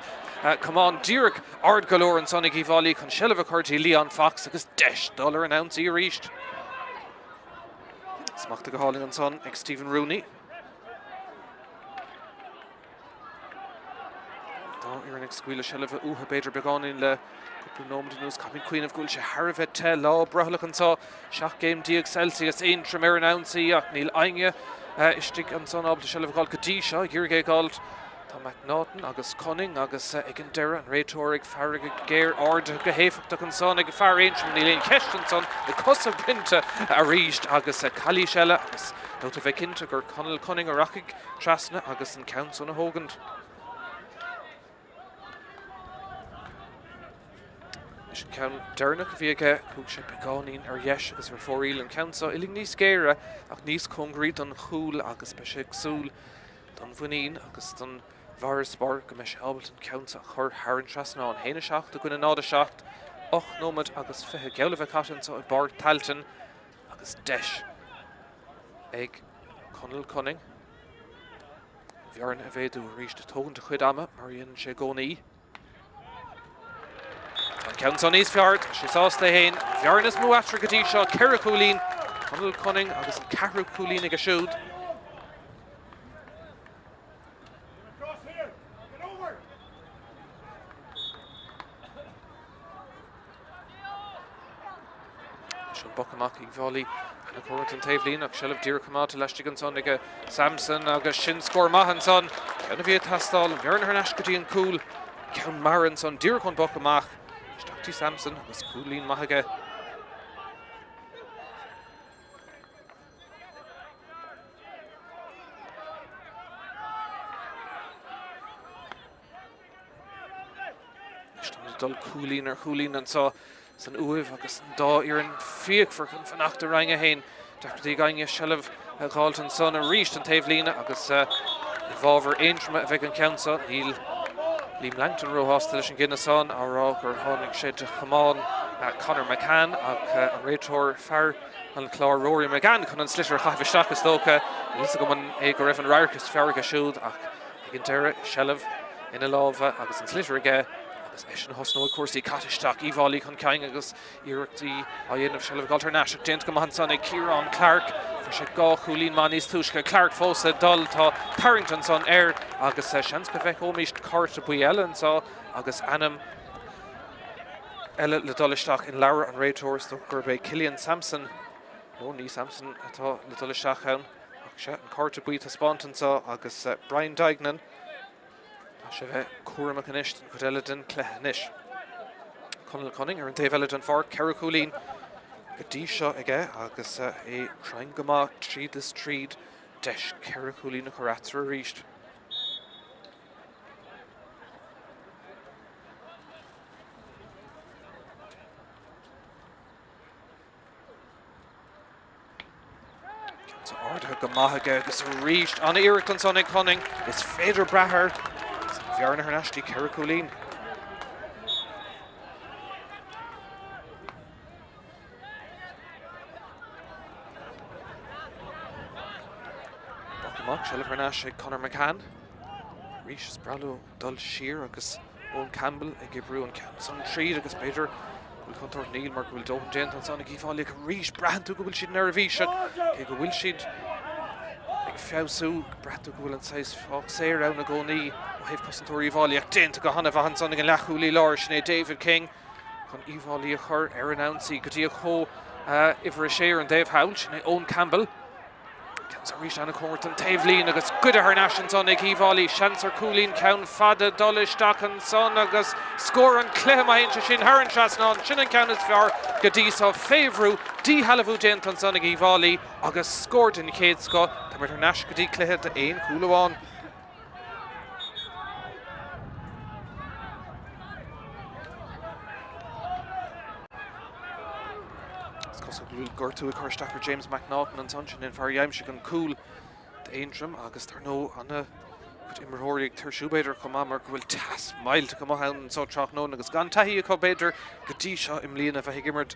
Cumán díreach ard galore an son ag Uíbh Fhailí chun Seileadh a chuirtí Leon Fox agus $10 an ounce í ríist. Smachta go háling an son ag Stephen Rooney. Ar an ag scuile Seileadh utha beidir beáin le cúpla nómada nús caimid cuioineh gúil sé Harbheith te lá brathlach an tá seach géim díag Celsius Aontroim ar an ounce ach níl aine istigh an son ábla Seileadh gáil go dtí seo ghirgé gáil tá McNaughton agus Cunning agus ag an deire an réitóir ag Pháirc ag géir ard go héifeachta an son ag fear Aontroim níl ceist son i cosa binte a ríist agus Cluiche eile agus nóta bheith cinnte gur Conal Cunning a rachaigh trasna agus an count son a hógant. Is an count deirnach a bhí aige cúg sé beáín ar dheis agus ar fóríil an count so ilig níos scéire ach níos congrí don chúl agus be sé agsúl don bhuinín agus don bhar Spórt go me sé ábalt an count a chur Harran trasna an héine seacht a gona náda seacht 8 nómad agus fithe geala bheith caitan so ag bar Tailteann agus deis ag Conal Cunning. Bhearn a bhéadú ríist a tógan de chuid ama mar dhéanann sé gcónaí. Counts on his Pháirc, she saw stay hain. Bhearnas mú after go dtí seo, Ceithre Cúilín, Conal Cunning agus Ceithre Cúilín ag a siúd. Sean Buckamach Uíbh Fhailí and Corrent and Tailteann ag Shelf Dear Kamata Lashtigan son ag Samson agus Shin Score Mahan son. Count of Tastal, Bhearna Hernashkati and Cool. Count Marin son Dear Con Buckamach. Stocty Samson agus Cúilín Mahaga. Dul Cúilín and saw san Uaimh agus dá ar an fiach for chun fanach de rang a hain. Dachtaí gaine Shelf Galton son a ríist an Tailteann agus bháver Aontroim a bheith an countsa Níl Liam Langton rohás leis an Guinness son árá gur tháinig sé de chamán Conor McCann ag an réiteoir fearr an chlár Rory McGann chun an slitir chaimhaisteach is tócha Lisa go man é go raibh an Pháirc is Pháirc a siúd ach ag an deire Shelf ina lábha agus an slitir aige Eisian Hosno cuasaí Catisteach Uíbh Fhailí chun ceang agus iireachtaí a dhéanamh Shelf Galtarnáiseach déint go maith sanna Ciarán Clark for sé gá Cúilín Manís túisce Clark fósa dul tá Tarrington son agus seans go bheith ómíist carta buí eile sá agus anam eile le dulisteach in leabhar an réiteoir gur bé Cillian Sampson nó ní Sampson atá le dulisteach ann ach sé an carta buí tá spáintean sá agus Brian Dignan sé bheith cuaramach an iist go eile den cleithe níos. Conal Cunning ar an taobh eile den Pháirc Ceithre Cúilín go dtí seo aige agus é trein go maith tríd is tríd deis Ceithre Cúilín a chorátar a ríist. Tá ardtha go maith aige agus a ríist an iirecht an son ag Cunning is féidir brathair Bhearna Hernashkati Ceithre Cúilín. Buckamach Shelf Hernashkati Conor McCann. Rís is bralú dul Shear agus Owen Campbell ag Gibrú an Counts on tríd agus Peter bhfuil contóir Níl mar go bhfuil dóthan déint an son ag Uíbh Fhailí go rís brathú go bhfuil siad nervhíseach cé go bhfuil siad ag feabhsú brathú go bhfuil an sais fách sé rán na gcónaí Hef Cosantóir Uíbh Fhailí ach déint go hanamh an son ag an leachúlaí láir sinné David King chun Uíbh Fhailí a chur ar an ansaí go dtí a chó Ivra Séir an Dave Howell sinné Owen Campbell. Counts a ríist anna Corrent an Tailteann agus good ar nasin son ag Uíbh Fhailí Seansar Cúilín count fada dulisteach an son agus scór an cluiche mai inse sin Haran Trasnán sin an count is fear go dtí sa féhrú díhalahú déint an son ag Uíbh Fhailí agus scórt in chéad sco tá mar nas go dtí cluiche de aon cúlaháin. Gortú a chuirsteach James McNaughton an son sin in Pháirc an cool de Aontroim agus tar nó anna chud imreoirí tar siúbéidir chumá mar go bhfuil tas mailte go maith an só trach nó agus gan taithí a chobéidir go dtí seo im líana a bheith gimmert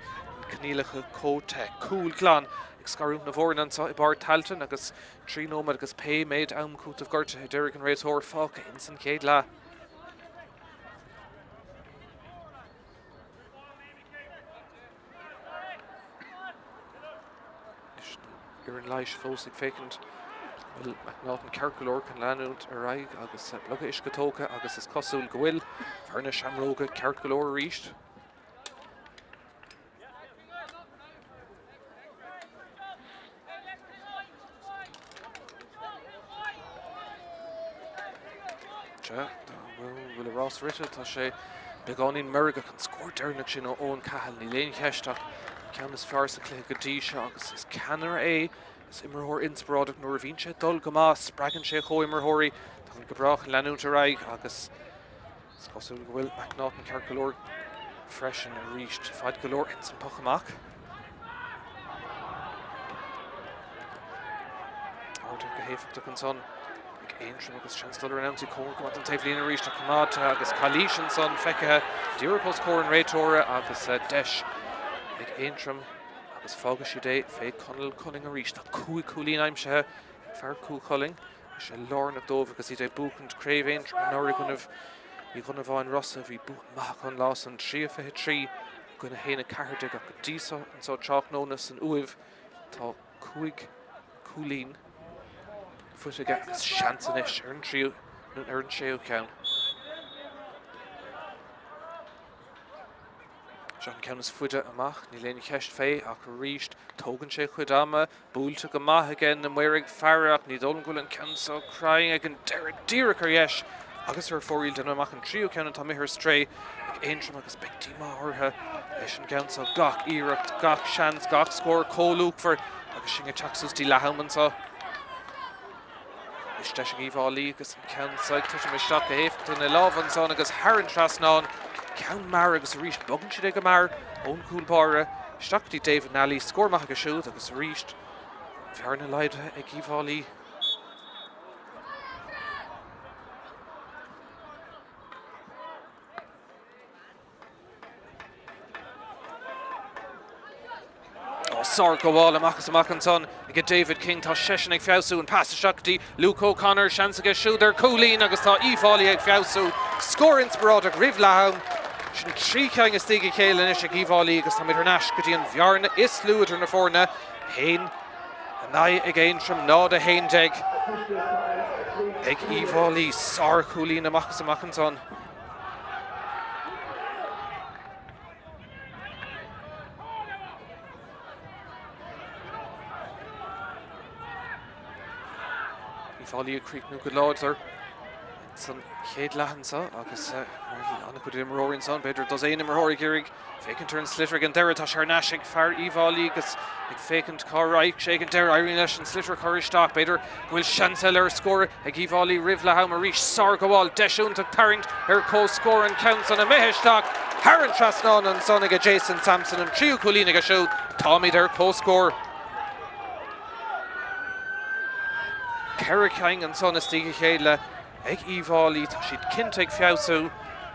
cnílacha cóte cool glán ag scarú na bhór an sa I bar Tailteann agus trí nómad agus pé méid am cútah gorta Derek an réiteoir fáca in san céad lá. An leiis fósig fécant bhfuil McNaughton Ceithre can leanúnt ar raig agus blogga is go tócha agus is cosúil go bhfuil Bhearna Seamróga Ceithre a ríist. Bhfuil a rás rite tá sé beáín murga chun scóir deirneach sin ó Owen Cahill ní léon cheisteach ceann is fearr sa clé go dtí seo agus is ceannar é is imreoir inspirádach nuair a bhíonn sé dul go maith spragann sé cho imreoirí tá go brach an leanúnt a raig agus is cosúil go bhfuil McNaughton Ceithre freisin a ríist fad go leor in san pachamach. Ardtha go héifeachta an son ag Aontroim agus seanstal ar an ansaí cóir go an Tailteann a ríist a chumát agus Cailíche an son feicithe díreachos cóir an réiteoire agus deis ag Aontroim agus fága siad é fé Conal Cunning a ríist. Tá Cúilín aimsethe fearr Cúilín sé lárnach dómh agus iad é buchant craobh Aontroim an áir gunmh I gona bháin Rossa bhí buach an lás an 3-3 gona héna cardig ach dísa an so teach nónas an Uaimh tá cuaig cúlín fuite agus seantanis ar an tríú ar an séú ceann. Sean ceann is fuide amach ní léana ceist fé ach ríist tógann sé chuid ama búlta go maith again na muirigh Pháirc ní dul go an ceann so crying ag an díreach ar dheis agus ar fóíil den amach an tríú ceann tá mithir stré ag Aontroim agus bectí máthartha leis an ceann so gach iirecht, gach seans, gach scór cólúchfar agus sin teachsús tí lehamman sa. Is deis an Uíbh Fhailí agus an ceann saig tuis an misteach a héifcht in a lábhan son agus Harran trasnán ceann mar agus ríist bogann siad ag mar ón cúlpáire Stachtaí David Nally scórmach agus siúd agus ríist bhearna leide ag Uíbh Fhailí. Sár go bháil amachchas amach an son ag David King tá sesin ag fiosú an pass Stachtaí Luke O'Connor seans ag siúd ar cúlín agus tá Uíbh Fhailí ag fiosú scór inspiráid ag Roibh Leathan sin trí ceang is tíige chéile is ag Uíbh Fhailí agus tá idir neis go dtí an bhearna is luúidir na fórna hain a naid ag Aontroim nád a hain deig ag Uíbh Fhailí sár cúlín amachchas amach an son. Fáilí a críicnú go láidir san chéad leathan sa agus anna chud imróirín son beidir dos éon imróirí geirig fécinn turn slitrig an deire tá sé ar neis ag fear Uíbh Fhailí agus ag fécinn choráid sé an deire airíonn leis an slitrig choiristeach beidir bhfuil seansel ar scóra ag Uíbh Fhailí Roibh Leathan a rís sár go bháil deisiúntaach tarraingt ar cóscór an count an a mitheisteach Harran trasnán an son ag Jason Sampson an tríú cúlín ag a siúd táimid ar cóscór. Ceiricáin an son is tíige chéile ag Uíbh Fhailí tá siad cinnte ag fiosú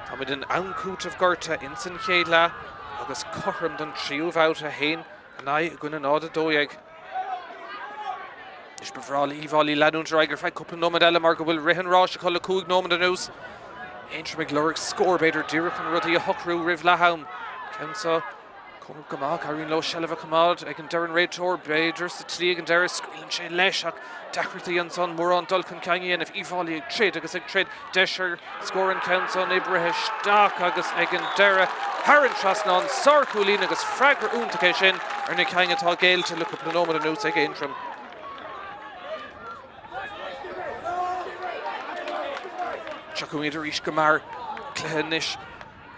tá muid an ancútamh gorta in san chéile agus cothram don tríú bhhabhta hain a naid gona nád a dóigh. Is bhráil Uíbh Fhailí leanúntar ag ar feidh cúpla nómad eile mar go bhfuil rihan rás a chuile cúig nómad a nús. Aontroim ag lorg scór beidir díreach an rudaí a thuchrú Roibh Leathan. Ceansa Cumar Gamach Irene Lowe Shelva Kamad ag an Darren Réitor beidir sa trí ag an deire scuilann sé leis ach deachirtaí an son mór an dulcan caingíon if Uíbh Fhailí ag tríd agus ag tríd deisir scór an count son ibrithe staach agus ag an deire Harran trasnán sár cúlín agus freigra úntaché sin ar na caingetá géilte le cúpla nómad a nús ag Aontroim. Seacuid ar ís go mar cluiche níis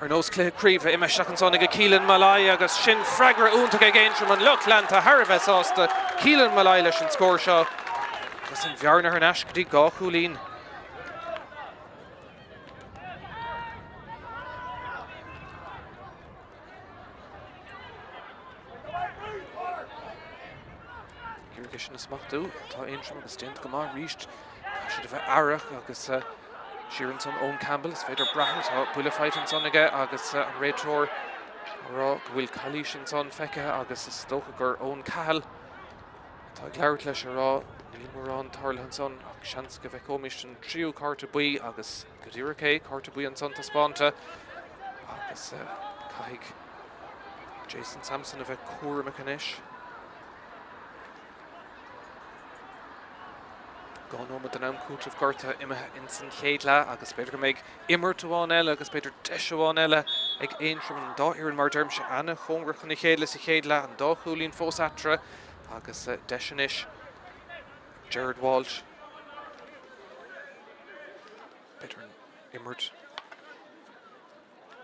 ar nós cluiche críomh imeisteach an son ag Cílan Malai agus sin freigra úntaach ag Aontroim an luch leanta Harbheith ásta Cílan Malai leis an scór seo agus an bhearna ar neis go dtí gá cúlín. Gurgé sin is smachtú tá Aontroim agus déint go mar ríist tá siad a bheith airach agus Sheeran son Owen Campbell is féidir brathú tá buile feit an son aige agus an réitor rá bhfuil Cluiche an son feice agus is tócha gur Owen Cahill tá ag leabhart leis rá níl mar an tarla an son ach seans go bheith comist an tríú carta buí agus go dtíreach carta buí an son tá spáinte agus caithfidh Jason Sampson a bheith cuairmach inis. Gán ómad an ancútamh gorta imethe in san chéile agus beidir go méid imirtúháin eile agus beidir deisiúháin eile ag Aontroim an dáithíonn mar derm se anna chóngrach na chéile sa chéile an dá chúlín fós atra agus deisianis Jared Walsh beidir an imirt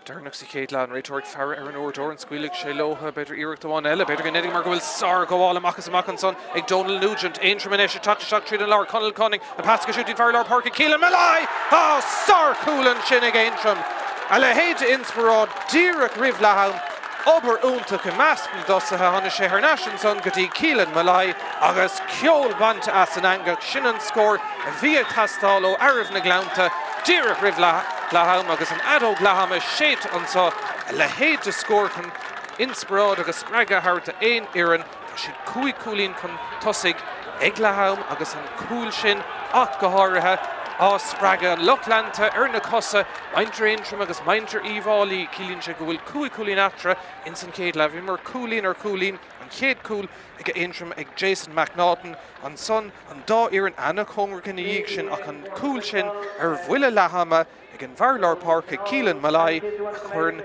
Darnach sa chéile an réitor fear ar an úrdóir an scuiligh sé lótha beidir iireachtáin eile beidir go nedig mar go bhfuil sár go bháil amachchas amach an son ag Donal Nugent Aontroim inis teach tríd an lár Conal Conning a pas go siútí fear lár Pháirc Cílan Malai sár cúlan sin ag Aontroim a le héide inspiráid díreach Roibh Leathan obair úntaach i meascn dosathe tháinig sé ar neis an son go dtí Cílan Malai agus ceol bante as an angach sin an scór a bhí tastáil ó airbh na gleannta díreach Roibh Leathan agus an adó Leathan is séit an sa le héide scór chun inspiráid agus spreaga harta éon iireann tá siad cuaig cúlín chun tosaigh ag Leathan agus an cúil sin ach go háirithe Spraga Lochlanta Erna Cossa Mainter Aontroim agus Mainter Uíbh Fhailí Cílíonn sé go bhfuil cúin atra in san céad le bhí mar cúlín an chéad cúil ag Aontroim ag Jason McNaughton an son an dá éireann Anna Conragan na dhéag sin ach an cúil sin ar bhuiile lehama ag an bharlár Pháirc ag Cílan Malai a chuireann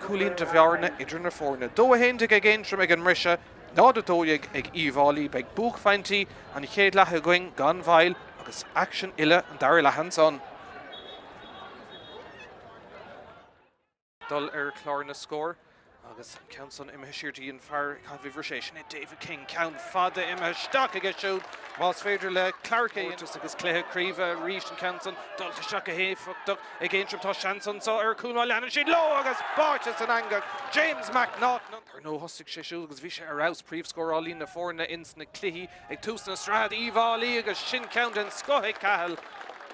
cúlín de bhearna idir na fórna. Dó a héndig ag Aontroim ag an mrise nád a dóigh ag Uíbh Fhailí beag Uaimh Fhailí an chéad lethe going gan bhail agus action ile an dair lehan son. Dul chlár na scór agus Council imime siirtí an fear conversation David King count fada imime staach agus siúd más féidir le clarcha just agus cléthe críomh ríist an Council dul tá seach a héfachach ag Aontroim tá seanson so cúnmáil leanana siad lo agus báte san angach James McNaughton tar nó thosaigh sé siúd agus bhí sé arás príomhscórálí na fórna ins na cluiche ag tús na Sraith Uíbh Fhailí agus sin count an scothaigh cathal.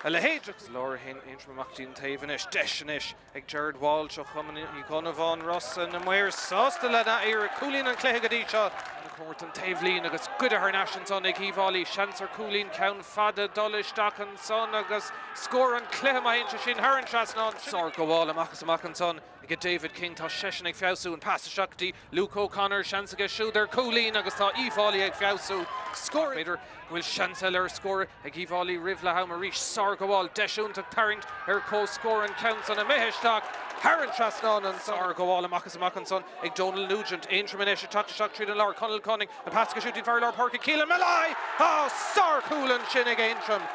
Le héidirgus Laura hen Aontroim amachtaí taobhanis deiseanis ag Jared Walsh ó chuman í gona bháin Ross na muir sásta le na éar cúlín an cléthe go dtí seo an cuairt an taobhlín agus good ar nasin son ag Uíbh Fhailí seansar cúlín ceann fada dolisteach an son agus scór an cléthe maithinte sin Tharn trasnán sár go bháil amach an son ag David King tá sesin ag fiosú an passa seachtaí Luke O'Connor seans agus siúdar cúlín agus tá Uíbh Fhailí ag fiosú scór beidir bhfuil seansel ar scór ag Uíbh Fhailí rih le ham a rís sár go bháil deisiúnta tarint ar cóscór an count an a mitheisteach Tharn trasnán an sár go bháil amach an son ag Donal Nugent Aontroim in éise tata seach tríd an lár Conal Conning an passa go siúdí bharlár Pháirc ag Cílan Malai sár cúlan sin ag Aontroim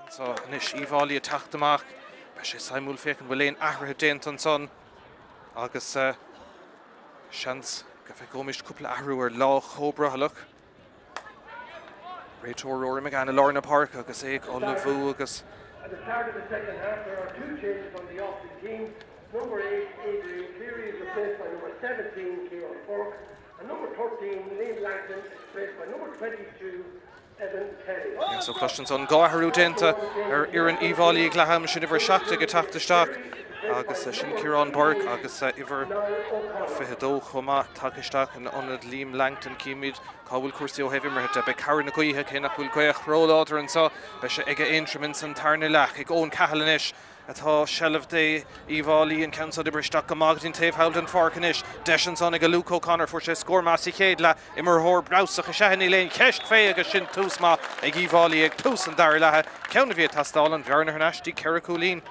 So nish Uíbh Fhailí tachtach be sé Simúil fécinn bhfuil éon ahrathe déantan son agus seans go bheith gomist cúpla ahrú ar lá chóbrathalach. Réiteoir Roinn me gan Lorna Pháirc agus éag Uaimh agus. At the start of the second half, there are 2 changes on the opposite team. Number 8, Adrian Cleary, is replaced by number 17, Kieran Pháirc, and number 13, Liam Langton, is replaced by number 22, Evan Kelly. Yeah, so questions on Gáharú dénta Ian Uíbh Fhailí Glaham sin iver seachta go tachtasteach agus sin Kieran Pháirc agus iver fihedó chuma tachtasteach an onad Liam Langton cíimiid cábhfuil cuasaí ó heimh imreithe be cair na gaotha cé nach bhfuil gaoch róláidir an sa be sé ige Aontroim in Satharn leach ag ón cahallanis atá shelf de Uíbh Fhailí an council de bristeach go mágadín taobh an Pháircanis deis an son ag a Luke O'Connor for sé scór más I chéad le imar thór brásach a sehanní léon ceist fé agus sin tús má ag Uíbh Fhailí ag tús an dair lethe ceanna bhí tastáil an bhearna hernastí Ceara Cúlín.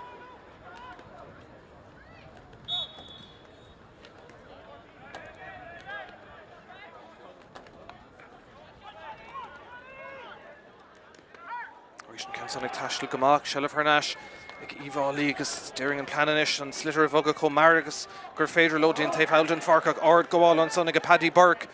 Oisin council ag taistil gomak shelf hernash ag Uíbh Fhailí agus steering an planish an slitter of Vugga Comar agus gur féidir lodíon taobh an Pháirc ard goáil an son ag a Paddy Burke.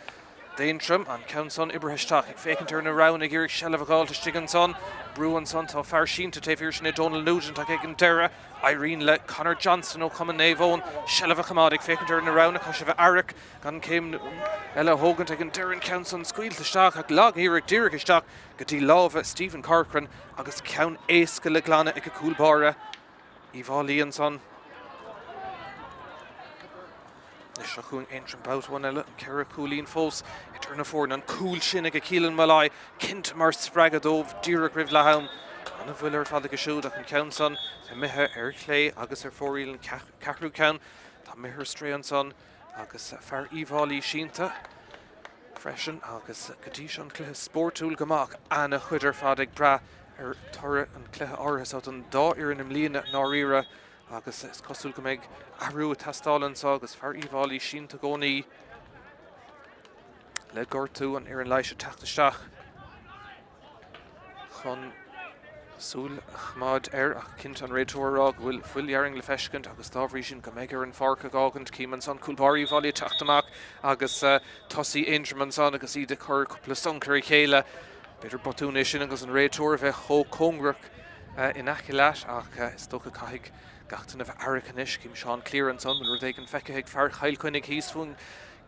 Daintrim an council Ibrahistach ag fécintar na round ag irig shelf a gáil to stigan son Brúan son tá fear sin to taobh sin Donald Nugent ag an dera Irene le Conor Johnson ó cuman néhón shelf a chamad ag fécintar na round a cosibh Aric gan céim Ella Hogan ag an deran council scuilteach ag lag irig dirigisteach go dtí lábh Stephen Corcoran agus ceann éasca le glanna ag a cúlbára Uíbh Fhailí an son. Is chuún Aontroim bout one eile an Ceara Cúlín fós I turna fórn an cúil sin ag a cílan malai cint mar spragadómh díreach ribh lehaim an a bhfuil ar fad go siúd ach an ceann son I mithe ar clé agus ar fóríl an ceathrú ceann tá mithe stré an son agus fear Uíbh Fhailí sínta freisin agus gotí an cluiche Spórtúil gomak anna chuidir fad ag bra ar torra an cluiche áras out an dá ar an imlíana náíra agus is cosúil go méid ahrú a tastálan sa agus fear Uíbh Fhailí sínta gcónaí le gortú an ar an leiise tachtasteach chun súil chmád ach cint an réiteoirrá bhfuil fuilhearing le feiscint agus dábhrí sin go méid ar an Pháirc agágant címan san cúlbáir Uíbh Fhailí teachtamach agus tosaí Aontroim an son agus iad a chur cúpla sonclair I chéile beidir botúna sin agus an réiteoir bheith chó congrach in aici leis ach is tócha caiig gachtain a bheith Aricanis cím Seán Clear an son bhfuil ag an feice ag fear chailcuinnig híos fún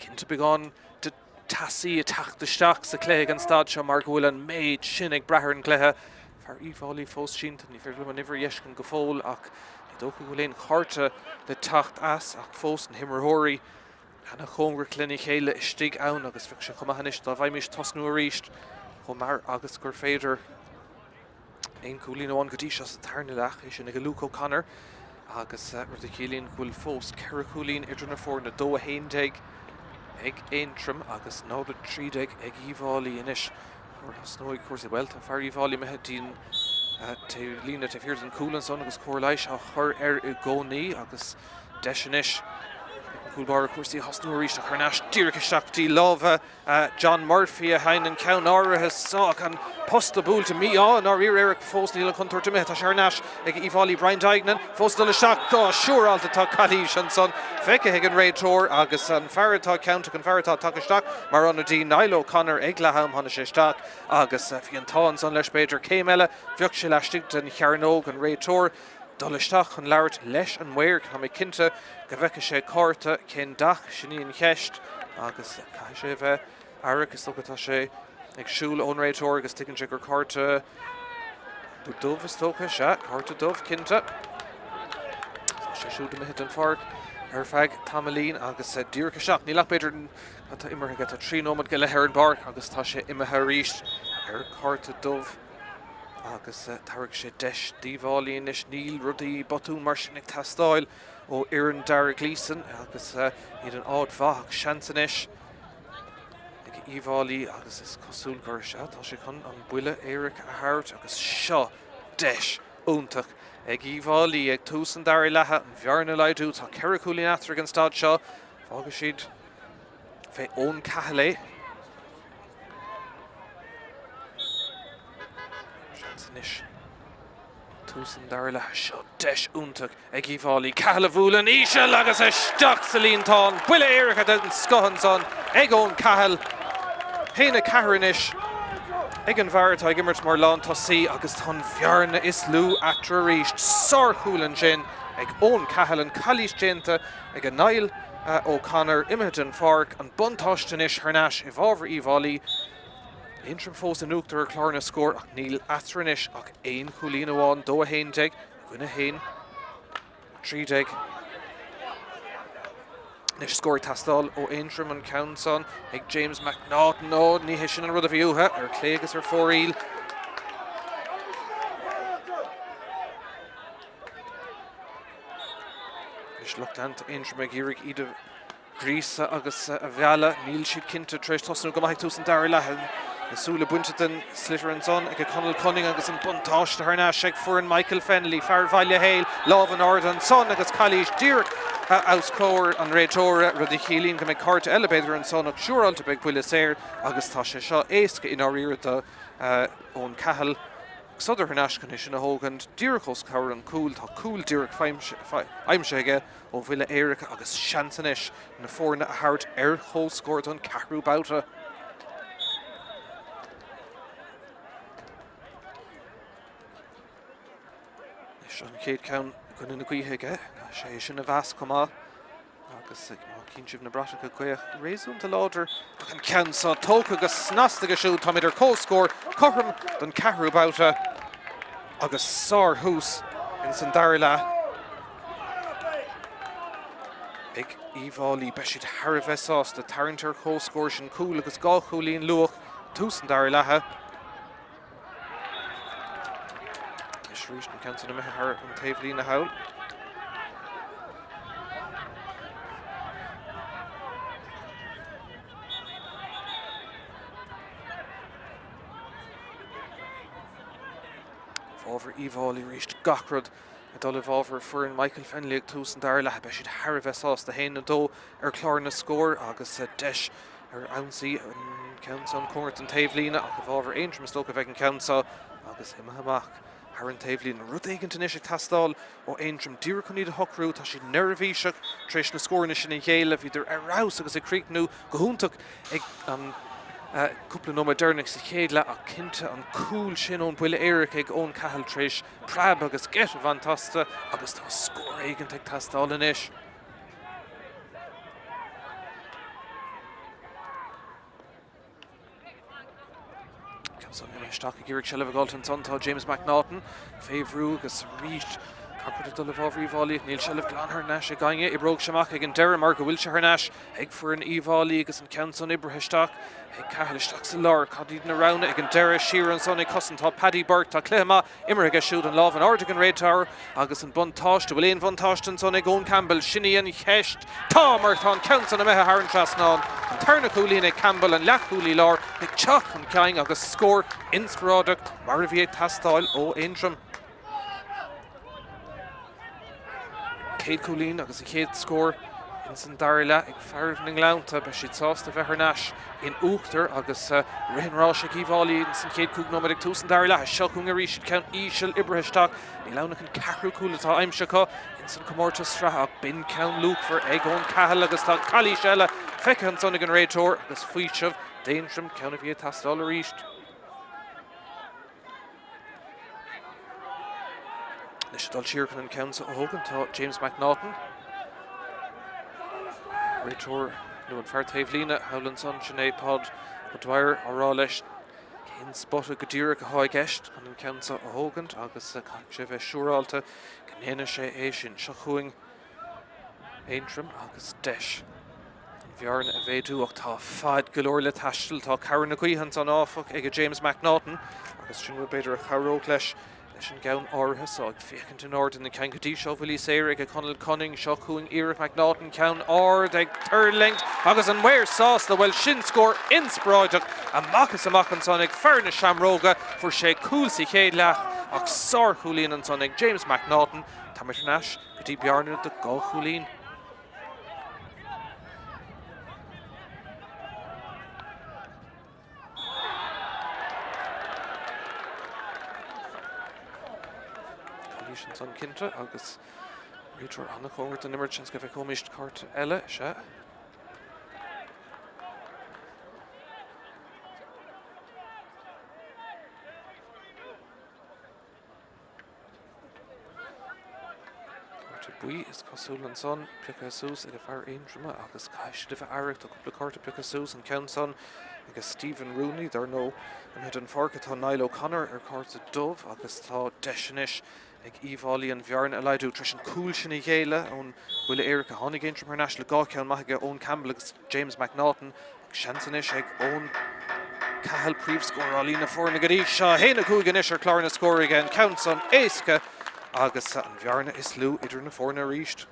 cinnta beagán de tasaí a tachtasteach sa cléig an stad seo mar bhfuil an méid sin ag brethir an cléthe fear Uíbh Fhailí fós sínta ní fear an nimhar dhéiscin go fóil ach I dócha bhfuil éon charta le tacht as ach fós an himmarthirí hena chóngra cliní chéile istigh ann agus feic se chumahanis dá bhaimiis tosnú a ríist chomar agus gur féidir ein cúlín óin go dtí se Satharn leach é sin ag a Luke O'Connor agus rud a cílín bhfuil fós Ceara Cúlín idir na fór na dó a héinteig ag Aontroim agus náda trídeig ag Uíbh Fhailí inis or snóig cuasa bhfuil tá fear Uíbh Fhailí methe dín lína te fír an cúlan son agus cóir leis a chur ar I gcónaí agus deisinis cúlbáir cuasaí hasnúirí a chunáis díreachasteachtaí lábha John Murphy a hain an ceann áirithe sách an posta búlta Míchéal ar Eric fós níl an contoirta mithe tá searnáis ag Uíbh Fhailí Brian Dignan fós dul isteach go siúrálta tá Cadís an son feice ag an réiteoir agus an fearrtá ceannta an fearrtá taketeach mar anna dí Niall O'Connor ag letham hana sé isteach agus bhí an tá an son leis beidir céim eile bheoh sé leistigh den chearnóg an réiteoir dul isteach an labhart leis an mhair ha mé cinnte go bheice sé cárta cén dach sinníon cheist agus cai sé bheith Aric is tógatá sé ag siúil ón réiteoir agus tuigeann sé gur cárta dubh is tócha se cárta dubh cinnte sé siúil mithe an Pháirc ar feig tamlín agus díreacha seach ní lech beidir tá imarthe go tá trí nómad go lethir an bar agus tá sé imethe ríist ar cárta dubh agus targ sé deis Uíbh Fhailí inis níl rudaí botún mar sin ag tastáil ó Ian Dara Gleeson agus iad an ád bhaach seansanis ag Uíbh Fhailí agus is cosúil gur se tá sé chun an buile Éiric a thart agus seo deis úntach ag Uíbh Fhailí ag tús an dair lethe an bhearna leidú tá Ceara Cúlín athra an stad seo fágus siad fé ón cathalé Túsan Darla seo deis úntaach ag Uíbh Fhailí Cathal a bhúlan Míchéal agus a steach sa líontán buile éiricha den scohan son ag ón Cathal héna Cathranis ag an bhairt ag immert mar lán tosaí agus tá bhearna is lú atra ríist sarchúlan sin ag ón Cathal an Calís déanta ag an Niall O'Connor imimiid an Pháirc an buntáistenis thnáis I bhábhar Uíbh Fhailí Intrim fós an úachtar chlárna scór ach níl atranis ach éon chulín amháin dó a héin deig gona héin trí deig Nis scóir tastal ó Aontroim an Countson ag James McNaughton ní hé sin an rud a bhíúthe ar clé agus ar fóríl Nis luchtant Aontroim ag iarraigh iad Grísa agus a bheala níl siad cinnte treis tosanú go maith túsan dair lethe Súla buinte den slitter an son ag a Conal Cunning agus an buntáiste thnáis ag fuair an Michael Fennelly fear bhaile héil láh an ard an son agus Calís díreach auscóir an réitóra rudí chilín go méid carta elevator an son ach siúrálta beag buile séir agus tá sé seo éasca in áíirta ón Cathal Sudir thnáis gan sin a hógand díreachos cabhar an cúil tá cúil díreach aimseige ó bhuile éiricha agus seantanis na fórna a thart ar hóscóir an ceathrú bouta an céad ceann gon na Cluiche sé sin a bheas comá agus cín sibh na brata go chuoch réúnta láidir ach an ceann sa tóca agus snasta go siú tá idir cóscór chom don ceathrú bouta agus sár hús in san dair le ag Uíbh Fhailí be siad Tharbheitás de Tailteann cóscóir sin cúil agus gá chulín luach túsan dair lethe Sraith an Countson a methar an taobhlí na hail. Bhábhar Uíbh Fhailí ríist gachrad a dul bhábhar fuair Michael Fennelly ag túsan dair lethe be siad Tharbheitás de héana dó ar chlár na scór agus deis ar ansaí an Countson cuairt an taobhlína ach go bhábhar Aontroim tóca bheith an Countsa agus imime Har an taobhlín rud éigeanta níos ag tastáil ó Aontroim díreach chun iad a hocrú tá siad nervhíseach treis na scóirna sin in chéile bhíidir arás agus ag críicnú go húntaach ag an cúpla nó modernach sa chéile a cinnte an cúil sin ón buile éiric ag ón Cathal treis prab agus get a bhaintasta agus tá scóir éigeanta ag tastáil inis. Son isteach ag iarraigh seileadh gáilta an son tá James McNaughton féhrú agus ríist carpad a dul bhábhar Uíbh Fhailí níl seileadh glan thnáis a gcainge I bróg seach ag an deire mar go bhfuil se thnáis ag fuair an Uíbh Fhailí agus an Countson ibritheteach ag Cathal isteach sa lár cadíad na rana ag an deire siar an son ag cosan tá Paddy Burke tá Cluiche imar ag siúd an láh an ard ag an réitéar agus an buntáiste bhfuil éon buntáiste an son ag ón Campbell sinnaíon cheist tá mar tá an Countson a methe an trasnáin an tarna cúlín ag Campbell an leachúlí lár ag teach an ceang agus scór inspiráideach mar a bhí ag tastáil ó Aontroim. Céad cúlín agus a céad scór in san dair le ag fearmhning lánta be siad sásta bheith thnáis in uachtar agus rihinrás ag Uíbh Fhailí in san céad cúg nómad ag túsan dair le seo chun a ríis ceann íseal ibritheteach ní lánach an ceathrú cúlatá aimseacha in san comórta Sraith ach bin ceann luachfar ag ón Cathal agus tá Calís eile feice an son ag an réitóir agus faoiseamh d'Aontroim ceann a bhí tastáil a ríist. Leis dul siar an Countsa a hógan tá James McNaughton réitóir nó an fear taobhlína howlan son sinné pod go dwair árá leis cén spotta go dtíreach a háid gceist an Countsa a hógan agus sé bheith siúrálta gnéine sé é sin seo chuing Aontroim agus deis an bhearn a bhéadú ach tá fad go leor le taistil tá cabhar na Cluiche an áfach ag a James McNaughton agus sin bhfuil beidir a charóg leis an gceann áirithe so ag fécinn in ord in na ceann gotí seo bhfuil séir ag a Conal Cunning seo chuing Uíbh McNaughton ceann ard ag turlingt agus an mhair sásta bhfuil sin scór inspiráideach amachchas amach an son ag fear na seamróga fuair sé cúil sa chéad leach ach sár chulín an son ag James McNaughton tá mar thnáis go dtí bearnú de gá chulín. Cluiche an son Cinnte agus réiteoir anna chomhairt an immert sin go bheith comist cart eile se. Bui is cosúil an son plica sús ag a bhar Aontroim agus caiiste de bheith aireacht a cúpla carta plica sús an ceann son agus Stephen Rooney dar nó an hid an Pháirc tá Niall O'Connor ar carta dubh agus tá deisenis ag Uíbh Fhailí an bhearn a leidú tris an cúil sin i chéile ón bhuiile éireach a tháinig Aontroim ar neis le gá ceann maithaige ón Campbell agus James McNaughton ag seantanis ag ón Cathal príomhscórálaí na fórna go dtí seo héna cúigan is ar chláir na scóir an ceann son éasca agus an bhearna is lú idir na fórna ríist.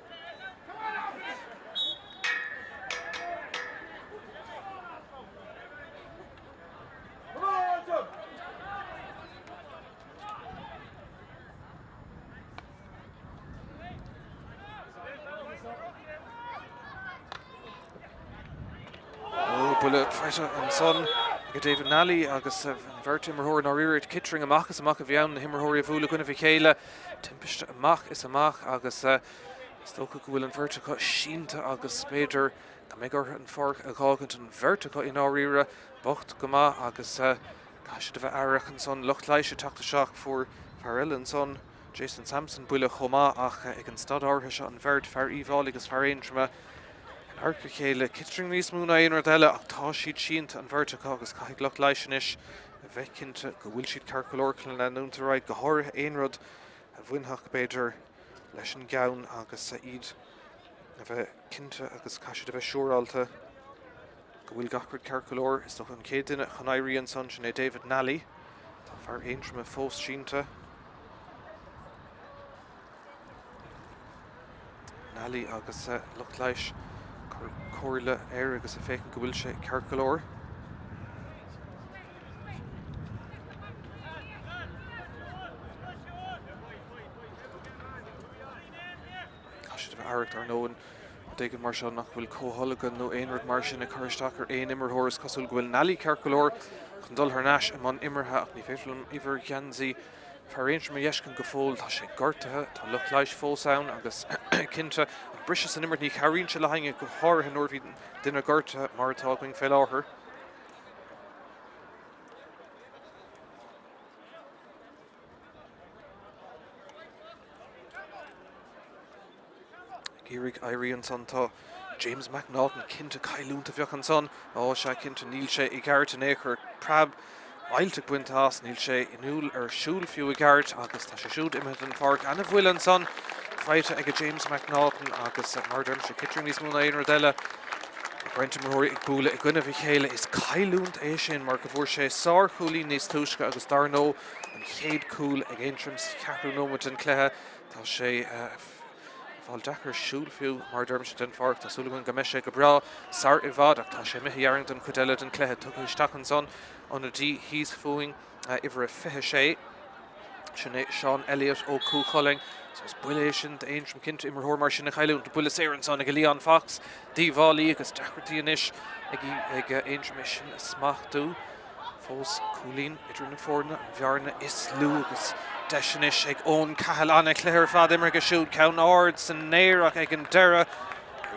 Bula feite an son go David Nally agus an bhirt immerthóir ná riirid Kittering amach is amach a bheann na himmerthóirí a bhúla gona bhí chéile timpiste amach is amach agus stocha go bhfuil an bhirrtacha sínta agus spéidir go mbeidh an Pháirc a gágant an bhirrtacha in áíire bocht go maith agus caiise de bheith aireach an son lucht leiise teachta seach fuair Pháirc an son Jason Sampson buile chomá ach ag an stad átha seo an bhirt fear Uíbh Fhailí agus fear Aontroim Arca chéile Kittering níos múna aonar eile ach tá siad sínta an bhirrtacha agus caiigh lucht leisenis a bheith cinnte go bhfuil siad carcolóirclan le núntaráid go háirithe aonrad a bhaintheach beidir leis an gceann agus iad a bheith cinnte agus caiisiad a bheith siúrálta go bhfuil gachrid carcolóir is do an céad duine chun an son sin é David Nally tá fear Aontroim a fós sínta Nally agus lucht leis cóirle air agus a fécinn go bhfuil sé carcolóir. Caiisiad a bheith aireacht ar nóin dégan mar seo nach bhfuil cótholagan nó aonrad mar sin a chuiristeach ar aon immerthóir is cosúil go bhfuil Nally carcolóir chun dul th neis am an immerthe ach ní féidir an iver Ghansaí fear Aontroim a dheiscin go fóil tá sé gortathe tá lucht leis fós ann agus cinnte Brisha san immert ní charíonn se le hainge go háirithe nuair bhí duine gortathe mar atá going féil láthair. Gírig éirí an son tá James McNaughton cinnte cailúnta bheoch an son se cinnte níl sé i gceart in éair prab ailte buinteás níl sé inúil ar siúil fiú i gceart agus tá sé siúd imime an Pháirc anna bhfuil an son feite ag James McNaughton agus mar derm sé Kittering níos múna aonar eile Brent immerthóirí ag búla i gcuine bhí chéile is cailúnt é sin mar go bhfuair sé sár chúlaí níos túisce agus dar nó an chéad cúil ag Aontroim ceathrú nómad an chluthe tá sé fáil dechar siúil fiú mar derm sé den Pháirc tásúlagan go mbeidh sé go bra sár i bhfad ach tá sé mithéarint an chuideile den chluthe tugadh isteach an son an dtí híos fuing ihar a fiche sé sin é Sean Elliott ó Cúchailling so is buile sin de Aontroim cinnte immerthóir mar sin na chailún de buile sé an son ag Leon Fox Dícháilithe Fhailí agus deachirtí inis ag Aontroim sin smachú fós cúlín idir na fórna an bhearna is lú agus deisenis ag ón Cathal anna chluthar fad immer go siúd ceann áard san néireach ag an deire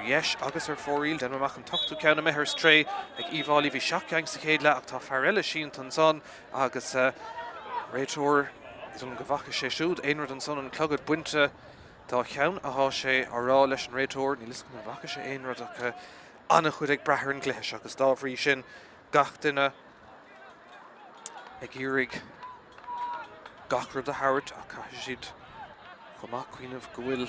yes agus ar fóríl den amach an tochtú ceanna methir stré ag Uíbh Fhailí bhí seaceang sa chéad le ach tá fear eile sínt an son agus réiteoir is an go bhacha sé siúd aonrad an son an clogad buinte dá cheann athá sé árá leis an réiteoir ní lisc go bhacha sé aonrad ach anna chud ag brethir an gluiche agus dábhrí sin gach duine ag iarraigh gachrad a Howard a caiise siad chumach cuioinmh go bhfuil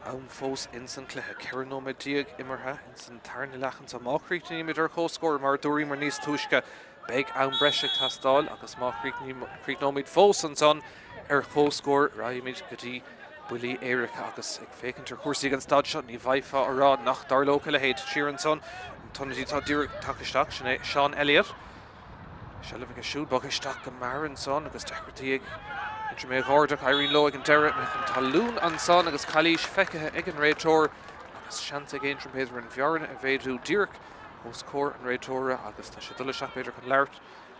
ann fós in san chluthe ceann nóid díag immerthe in san tarna lechan sa máchríicní idir chóscóir mar dúirí mar níos túisce beag ann breise tastáil agus máchríic nóid fós an son ar chóscóir raimid go dtí builí éiricha agus ag fécintar chuirsaí an stad seo ní bhaidfa ará nach darlóca le héad siar an son an tonadí tá dúireach takeisteach sin é Sean Elliott se le bh siúd bag isteach go mar an son agus deachirtí Intre mé gáirdach éiríonn lo ag an deire me an talún an son agus cailíos feicithe ag an réiteoir agus seanta ag Aontroim péidir an bhearna a bhéadú díreach os cór an réiteóra agus tá sé dul seach beidir chun leirt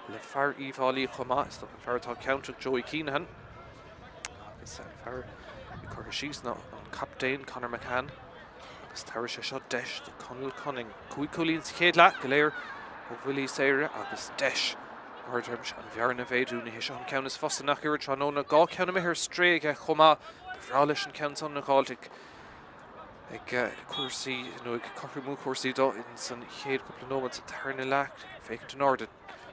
le fear Uíbh Fhailí chomá is do an fearrtá ceanteach Joey Keenan agus fear I chuir síos ná an captain Conor McCann agus tair sé seo deis de Conal Cunning. Cúig cúlín sa chéad le go léir ó bhfuilí saoire agus deis. Aontroim an bhearna bhéadúna hí seo an ceann is fosta nach iúir tróna gá ceanna mé ar stréige chumá bhrá leis an ceann son na gáilteach ag cuasaí nó ag chothú cuasaí dó in san chéad cúpla nómad sa tarna leach fécinn an áda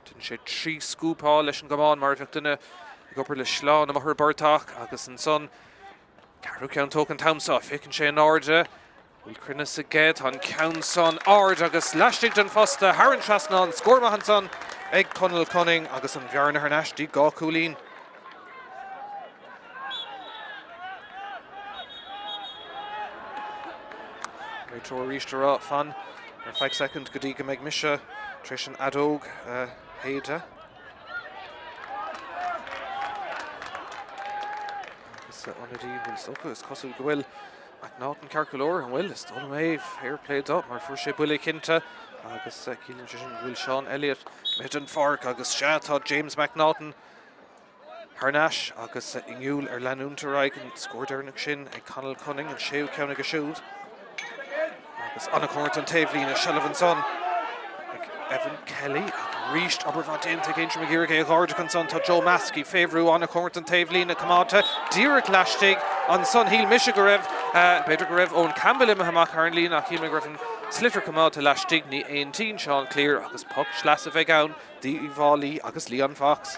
den sé trí scúpá leis an gomáin mar bheith duine ag opair le sláán am thur bartach agus an son carú ceann tócan tamsa fécinn sé an áda bhfuil crunne sa gcéad an ceann son áda agus leistigh den fosta Haran Trasnán scór maithan son ag Conal Cunning agus an bhearna ar neistí gá cúlín. Réitreoir ríiste fan ar 5 second go dtí go méid mise tris an adóg héide. Agus anadí bhfuil socha is cosú go bhfuil McNaughton Carcolóir an bhfuil is dul méh fair play up mar fuair sé buile cinnte agus cílann sin bhfuil Sean Elliott mid an Pháirc agus seatá James McNaughton Harnash agus ingiúil ar leanúntaráig an scórdéirnach sin ag Conal Cunning an séú ceanna go siúd agus anna cuairt an taobhlín a Sullivan son ag Evan Kelly ríist aber bha déanta géint me ggéir ag gáirde an son tá Joe Maskey féhrú anna cuairt an taobhlín a cumáta díreach leistigh an son híl mise go raibh beidir go raibh ón Campbell imime amach ar an lín ach hí me raibh an Slitter cumáta leistigh ní 18 Sean Clear agus puck sleas a bheith ann Uíbh Fhailí agus Leon Fox.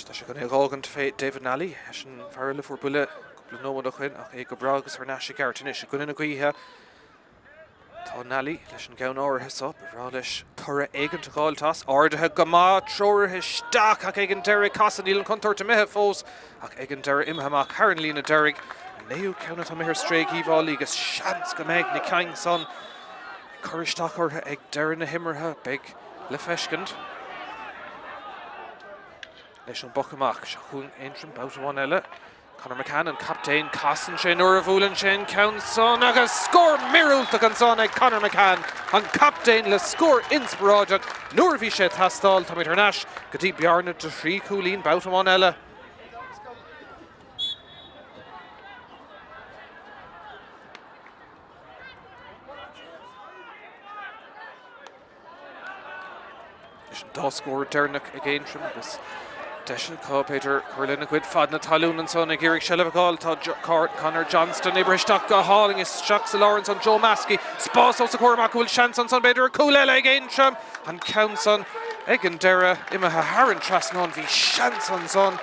Tá sé gona gágan fé David Nally leis an fearla fuair buile cúpla nómad a chuin ach ag go bra agus ar neise ceartain is go ina gaothe tá Nally leis an gceann áirithe sa bhrá leis tura éigeanta gáiltas áirithe go má troirthe staach ach ag an deirigh casan íl an contoirta mithe fós ach ag an deirigh imhamach ar an lína deirigh néú ceanna tá mé ar stréig Uíbh Fhailí agus seans go méid na ceang son chuiristeach ortha ag deireadh na himmartha beag le feiscint leis an bochamach se chuin Aontroim bouta eile Conor McCann an captain casan sé nuair a bhúlann sin ceann son agus scór mirúlta an son ag Conor McCann an captain le scór inspiráideach nuair a bhí sé tastáil tá ar neis go dtí bearna de thrí cúlín bouta eile. Leis an dá scór deirnach ag Aontroim agus Deisian cá Peter Curlin a cuid fad na talún an son ag Iric Shellavagáil tá Conor Johnston ibristeach go háling is seach sa Lawrence an Joe Maskey spás ó sa cuairmach bhfuil seans an son beidir a cúil eile ag Aontroim an ceann son ag an deire imethe Haran Trasnán bhí seans an son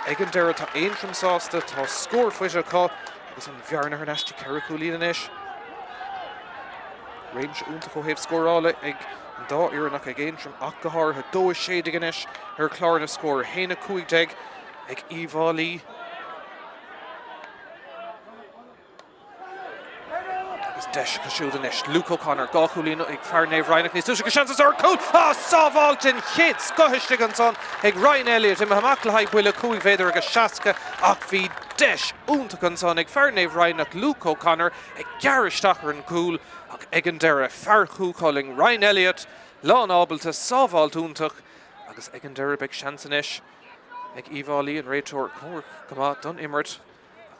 ag an deire tá Aontroim sásta tá scór fuise cá agus an bhearna ar neistí ceithre cúlín inis. Range únta có héobh scórála ag an dá iarnach ag Aontroim ach go háirithe dóis séad inis ar chláir na scór héna 15 ag Uíbh Fhailí. Agus deis go siúd inis Luke O'Connor gá cúlín ag fearnéamh Ryanach níos tuise go seansas ar cúl sábháiltin chéad scothiste an son ag Ryan Elliott imime amach le haid buile 15 féidir agus seasca ach bhí deis únta an son ag fearnéamh Ryanach Luke O'Connor ag gearisteach ar an cúl ach ag an deire fearchúcáling Ryan Elliott lán ábalta sábháilt úntach agus ag an deire beag seansanis ag Uíbh Fhailí an réiteoir cóir go má don immert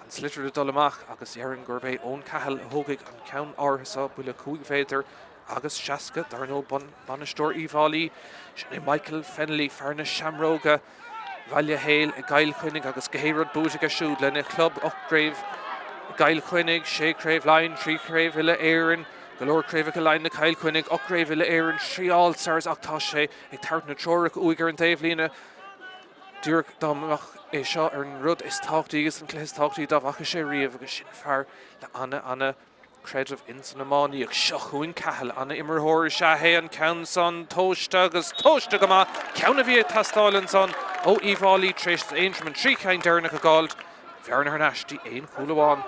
an slitir dul amach agus dhearann gur bé ón cahall a thógaigh an ceann áthasa buile 15 féidir agus seasca dar nó banisteoir Uíbh Fhailí sin é Michael Fennelly fearna Shamroga Bhaile Héal i Gail Chuinnig agus Gehéiread Búideach a siúd lena club Ochgréibh Gail Chuinnig, sé Craibh Line, trí Craibh Ile Éireann Galore Craibh Line na Cail Chuinnig, Ochgréibh Ile Éireann, trí All-Stars ach tá sé ag tart na troirich uigear an taobhlína dúirc dámach é seo ar an rud is táchtaí agus an cléis táchtaí dámhacha sé riamh agus sin fearr le anna creidirh in san Iomána ag seo chuin cahall anna immerthóir seathé an ceann son tóiste agus tóiste go má ceanna bhí tastáil son ó Uíbh Fhailí tríost Aontroim an trí ceann deirnach a gáilt bhearna ar neistí aon chúl amháin.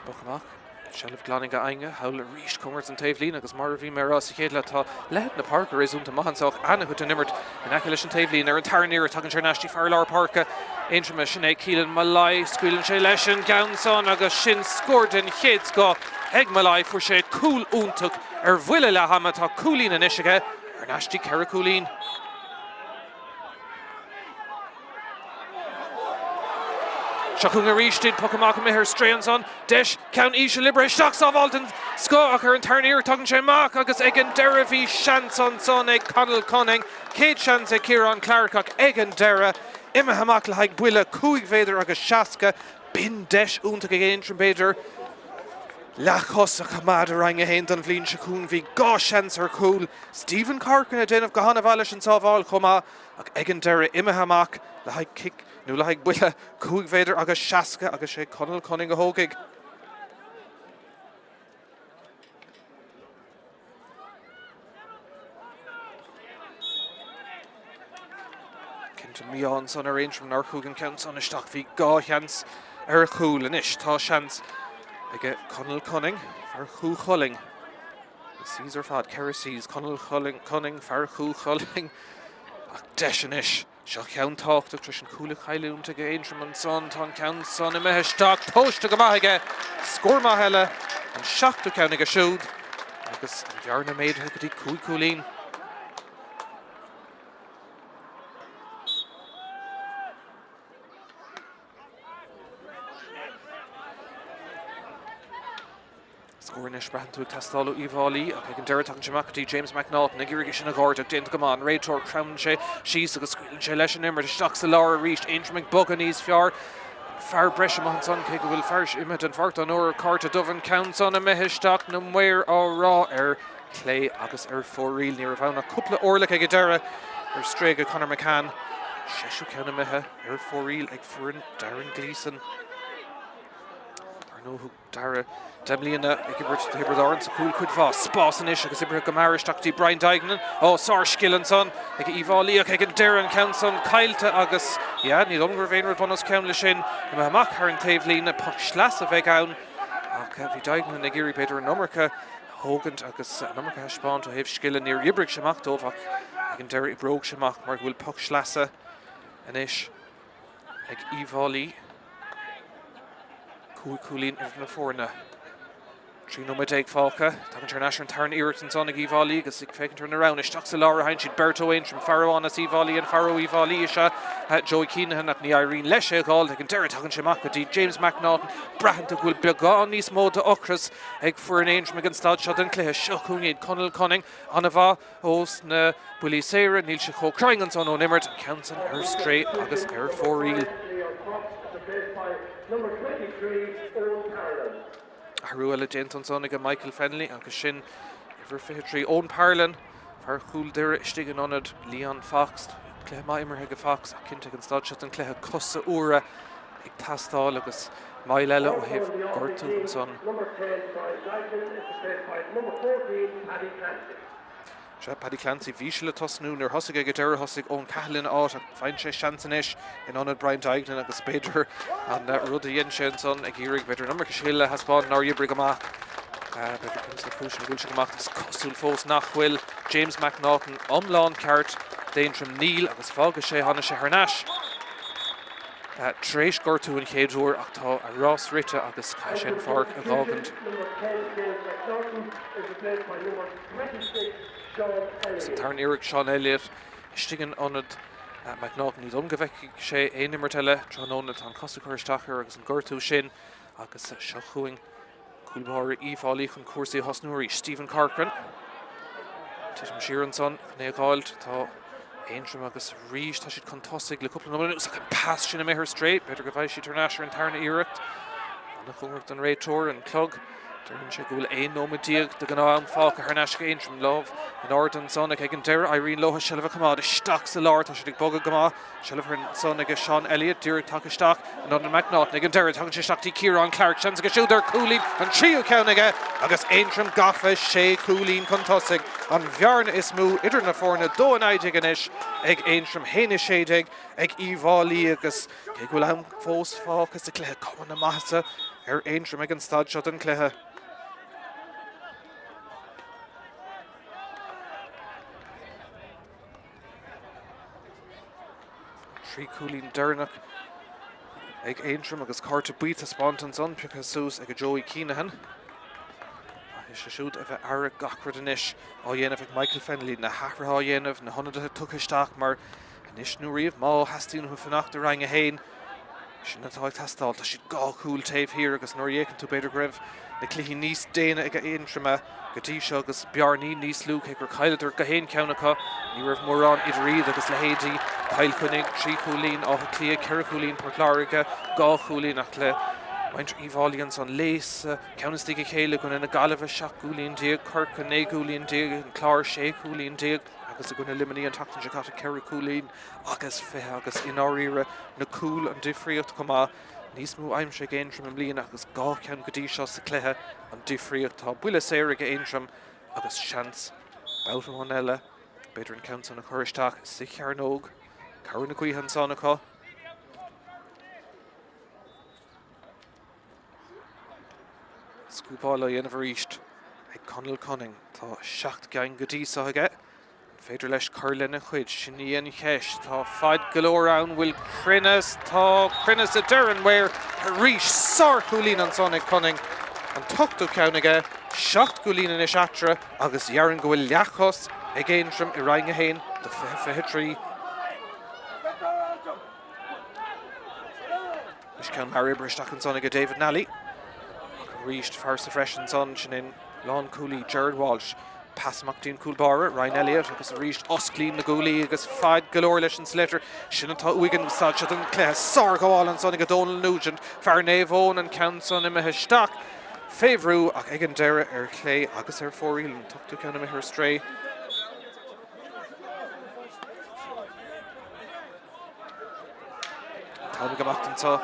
Bochamach Shelf Glanning Ainge, Howl Reach Cummers and Tailteann, agus Marvin Meras, Chéadla Tá Leitna Parker is unta Mahansach, Anna Hut and Nimmert, and Achilles and Tailteann, and Tarnier, Tucking Chernashti, Farlar Parka, Intrim Sinead Keelan Malay, Squealing Sheleshin, Gownson, agus Shin scored in Heads go, Egg Malay for Shay Cool Untuk, Villa La Hamata, Coolin and Ishiga, Ernashti Karakulin. Shacunga reached it, Pokamaka Meher Strayanson, Desh, Count Isha Libre, Shocks of Alton, Scocker and Tarnier, Tucking Mark, Agus Egan Deravi, Shanson, Son, Egg Connell Conning, Kate Shanse, Kieran Clarkcock, Egan Dera, Emma Hamakl, Haig Bwilla, Kuig Vader, Agus Shaska, Bin Desh, Untak again from Bader, Lachos, a Kamada Rang a Hand on Vlin Shakun, V. Gosh, Answer Cool, Stephen Corkin, a den of Gahana Valish and Saval Koma, Egan Dera, Emma Hamak, the high kick. Nu like Bwilla, Kuig Vader, Agus Shaska, Agus Shay Connell Conning a Hogig. Kenton Mion, son arrange from Narkugan Counts on a stock v. Gahans, Erchul and Ish, Ta Shans. I get Connell Conning, Farchu Hulling. Caesar Fad, Keresies, Connell Conning, Farchu Hulling. Desh and Ish. Shall count talk to Trishan Cluiche Hailún to gain from and son, Ton count son, and Mehesh talk, push to Gamahega, score Mahela, and shock to Counting a Shoot. Agus Yarna made Hukati Coolin. Scoring Ishbrahan to Castalo Uíbh Fhailí, okay, can Derek Tucking Shamakati, James McNaughton, Nigirigation Agorda, Dent Gaman, Raytor, Crown She, she's a squealing She, Leshan Nimmer, the Stocks the Laura reached, Antrim McBuckanese Fjord, Far Breshaman son, Kega will Farish Imid and Farton or Carta Doven Counts on a Mehish Stock, Numware or Raw, Clay, Agus for real near found a couple of Orla Kegadera, Strega Connor McCann, Sheshu Meha, for real, like for Darren Gleeson. Know who Dara Demliana, Gibert the Hibbert Lawrence, Cool Quid Voss, Sposs and Ish, because Ibrahim Gamarish, Dr. Brian Dignan, oh, Sarsh Gillenson, like Uíbh Fhailí, okay, Darren Council, Tailteann, Agus, yeah, Neil Unger Vain Bonus Counlishin, Mahamak, Haran Tailteann, Puck Schlas of Vegown, Cavi Dignan, Nigiri Peter Nummerka, Hogan, Agus, Nummerka Hashbon to have Skillen near Yibrik Shamak Dovak, again Derek Broke Shamak, Mark will Puck Schlassa, and Ish, like Uíbh Fhailí. Coolin in the forna. Trino Medeg Falka, Tucking International Tarn Irritan on Uíbh Fhailí, because they can turn around. Stocks the Laura Hine, she'd Berto in from Faro on Uíbh Fhailí and Faro Uíbh Fhailí, Isha, Joey Keenan, and Irene Leshe called, they can Derek Tucking Shamakati, James McNaughton, Brahan to will be gone, Nis Mo to Okras, Egg for an Angel against Dodshot and Cluiche, Shokung, Connell Conning, Anava, Host, Willie Sarah, Neil Shako, crying on Son O'Nimmert, Counts on her straight, August Air for real. Number 23, Owen Parlin. Haruela Jenton Soniga, Michael Fennelly, and Kashin, Ever Fitry, Owen Parlin, Farkul Dira, Stigan on it, Leon Fox, Cleh Maimer Hega Fox, Kintig and Stodshot, and Cleh Cussa Ura, Tastal, Agus, Mailela, O'Hiv, Gortu, and Son. Number 10, Brian Dyson, is the by number 14, Paddy Clancy. Paddy Clancy, Vishla Tosnoon, or Hussig Agadera, Hussig Owen Cahlin out, Fine She Shansonish, in on it Brian Dignan, Agus Bader, and Ruddy Yenshenson, Agirig, Better Number Kashila, has bought Nor Yibrigamach, Better comes the Crucial Gulshigamach, Cosul Fos Nachwil, James McNaughton, Lawn Cart, Daintrim Neil, Agus Fogashe, Hanashe Hernash, Treish Gortu and Cadur, Octo, Ross Ritta, Agus Kashin Fark, and Vaugand. Number 10, James McNaughton, is replaced by number 26. Satharn Eric Sean Elliott, Stigan on it, McNaughton, he's ungevek, Shay, Einimmertella, Tron on it on Cossacker Stacher, Agus and Gortu Shin, Agus Shachuing, Coolbar, Uíbh Fhailí, and Corsi Hosnuri, Stephen Corcoran, Tisham Sheeranson, Neagailt, Tha, Aontroim Agus Reach, Tashit Contossig, a couple of minutes, I can pass Shinna Meher straight, Better Gavaishi Ternasher and Tarna Erict, and the Hungert and Raytor and Clug. Darren Shagul Ain Nomadiag, the Ganaam Falk, Hernashka Ain from Love, and Orton Sonic, Egan Dera, Irene Loha, Shelva Kamada, Stocks the Lord, Tashidik Boga Gama, Shelva Sonic, Sean Elliott, Derek Takastock, and Under McNaughton, Egan Dera, Takashak, Kieran Clark, Shanska Shooter, Coolin, and Trio Kauniga, Agus Aintrim Gaffa, Shay, Coolin, Contossig, and Vjarna Ismu, Idrna Forna, Doan Idiganish, Egg Aintrim, Hanish Shadig, Egg Uíbh Fhailí, Agus, Kegulam, Fos, Focus, the Cleha, Common Massa, Aintrim, Egan Stodshot, and Cleha. trí cúlín Dernach ag Aontroim agus cárta buit a spáintan son because sús ag a Joey Keenahan. Is a siúd a bheith ara gachrad inis á dhéanamh ag Míchéal Fennelly na hathraá dhéanamh na honada tuchaisteach mar inis nó riamh má hastín hu fannacht a rang a hain. Sin atá ag tastáil tá siad gá cúil taobh hir agus nóir dhéann tú beidir greibh na cluichí níos déine ag Aontroim go dtí seo agus bearnaí níos lú ag gur Chailteann go héin ceannacha ní raibh mórrán iad riad agus le héadí Cail chunig 3 cúlín áth clia 4 cúlín por chláiriga 2 cúlín ach le Uaimh Fhailí an son lés ceannas ag chéile gon ina galamh 7 cúlín diaag Corca 9 cúlín diaag an chlár 6 cúlín diaag agus a gona liminaí an tatan se cata 4 cúlín agus fithe agus ináíre na cúl an difriocht comá níos mú aimse Aontroim an bliana agus 2 ceann go dtí seo sa cluiche an difriocht tá buile séir ag Aontroim agus seans boutamháin eile beidir an ceann san na choristeach sa chearnóg cabhair na cuihan sánacha. Scúpála dhéanamh ríist ag Conal Cunning tá 7 gang go dtí aige féidir leis chuirlinn a chuid sin íon cheis tá fad golóir ann bhfuil Crinnes a Duran where a ríis sár cúlín an son ag Cunning an tuchtú ceann aige 7 cúlín in is atra agus dhearann go bhfuil leachos ag Aontroim i rang a hain do 53. Is ceann mar ibristeach an son ag David Nally ríist farsa freisin son sin in lán cúlí Jared Walsh Passamach dín cúlbára Ryan Elliott agus a ríist osclín na gúlaí agus fad golóir leis an slitter sin atá uigean úsáid an cléthe sár goháil an son ag Donal Nugent fear néomhón an ceann son imethe isteach féhrú ach ag an deire ar chlé agus ar fóríl an tuchtú ceann imethe stray. Tána gomachtantá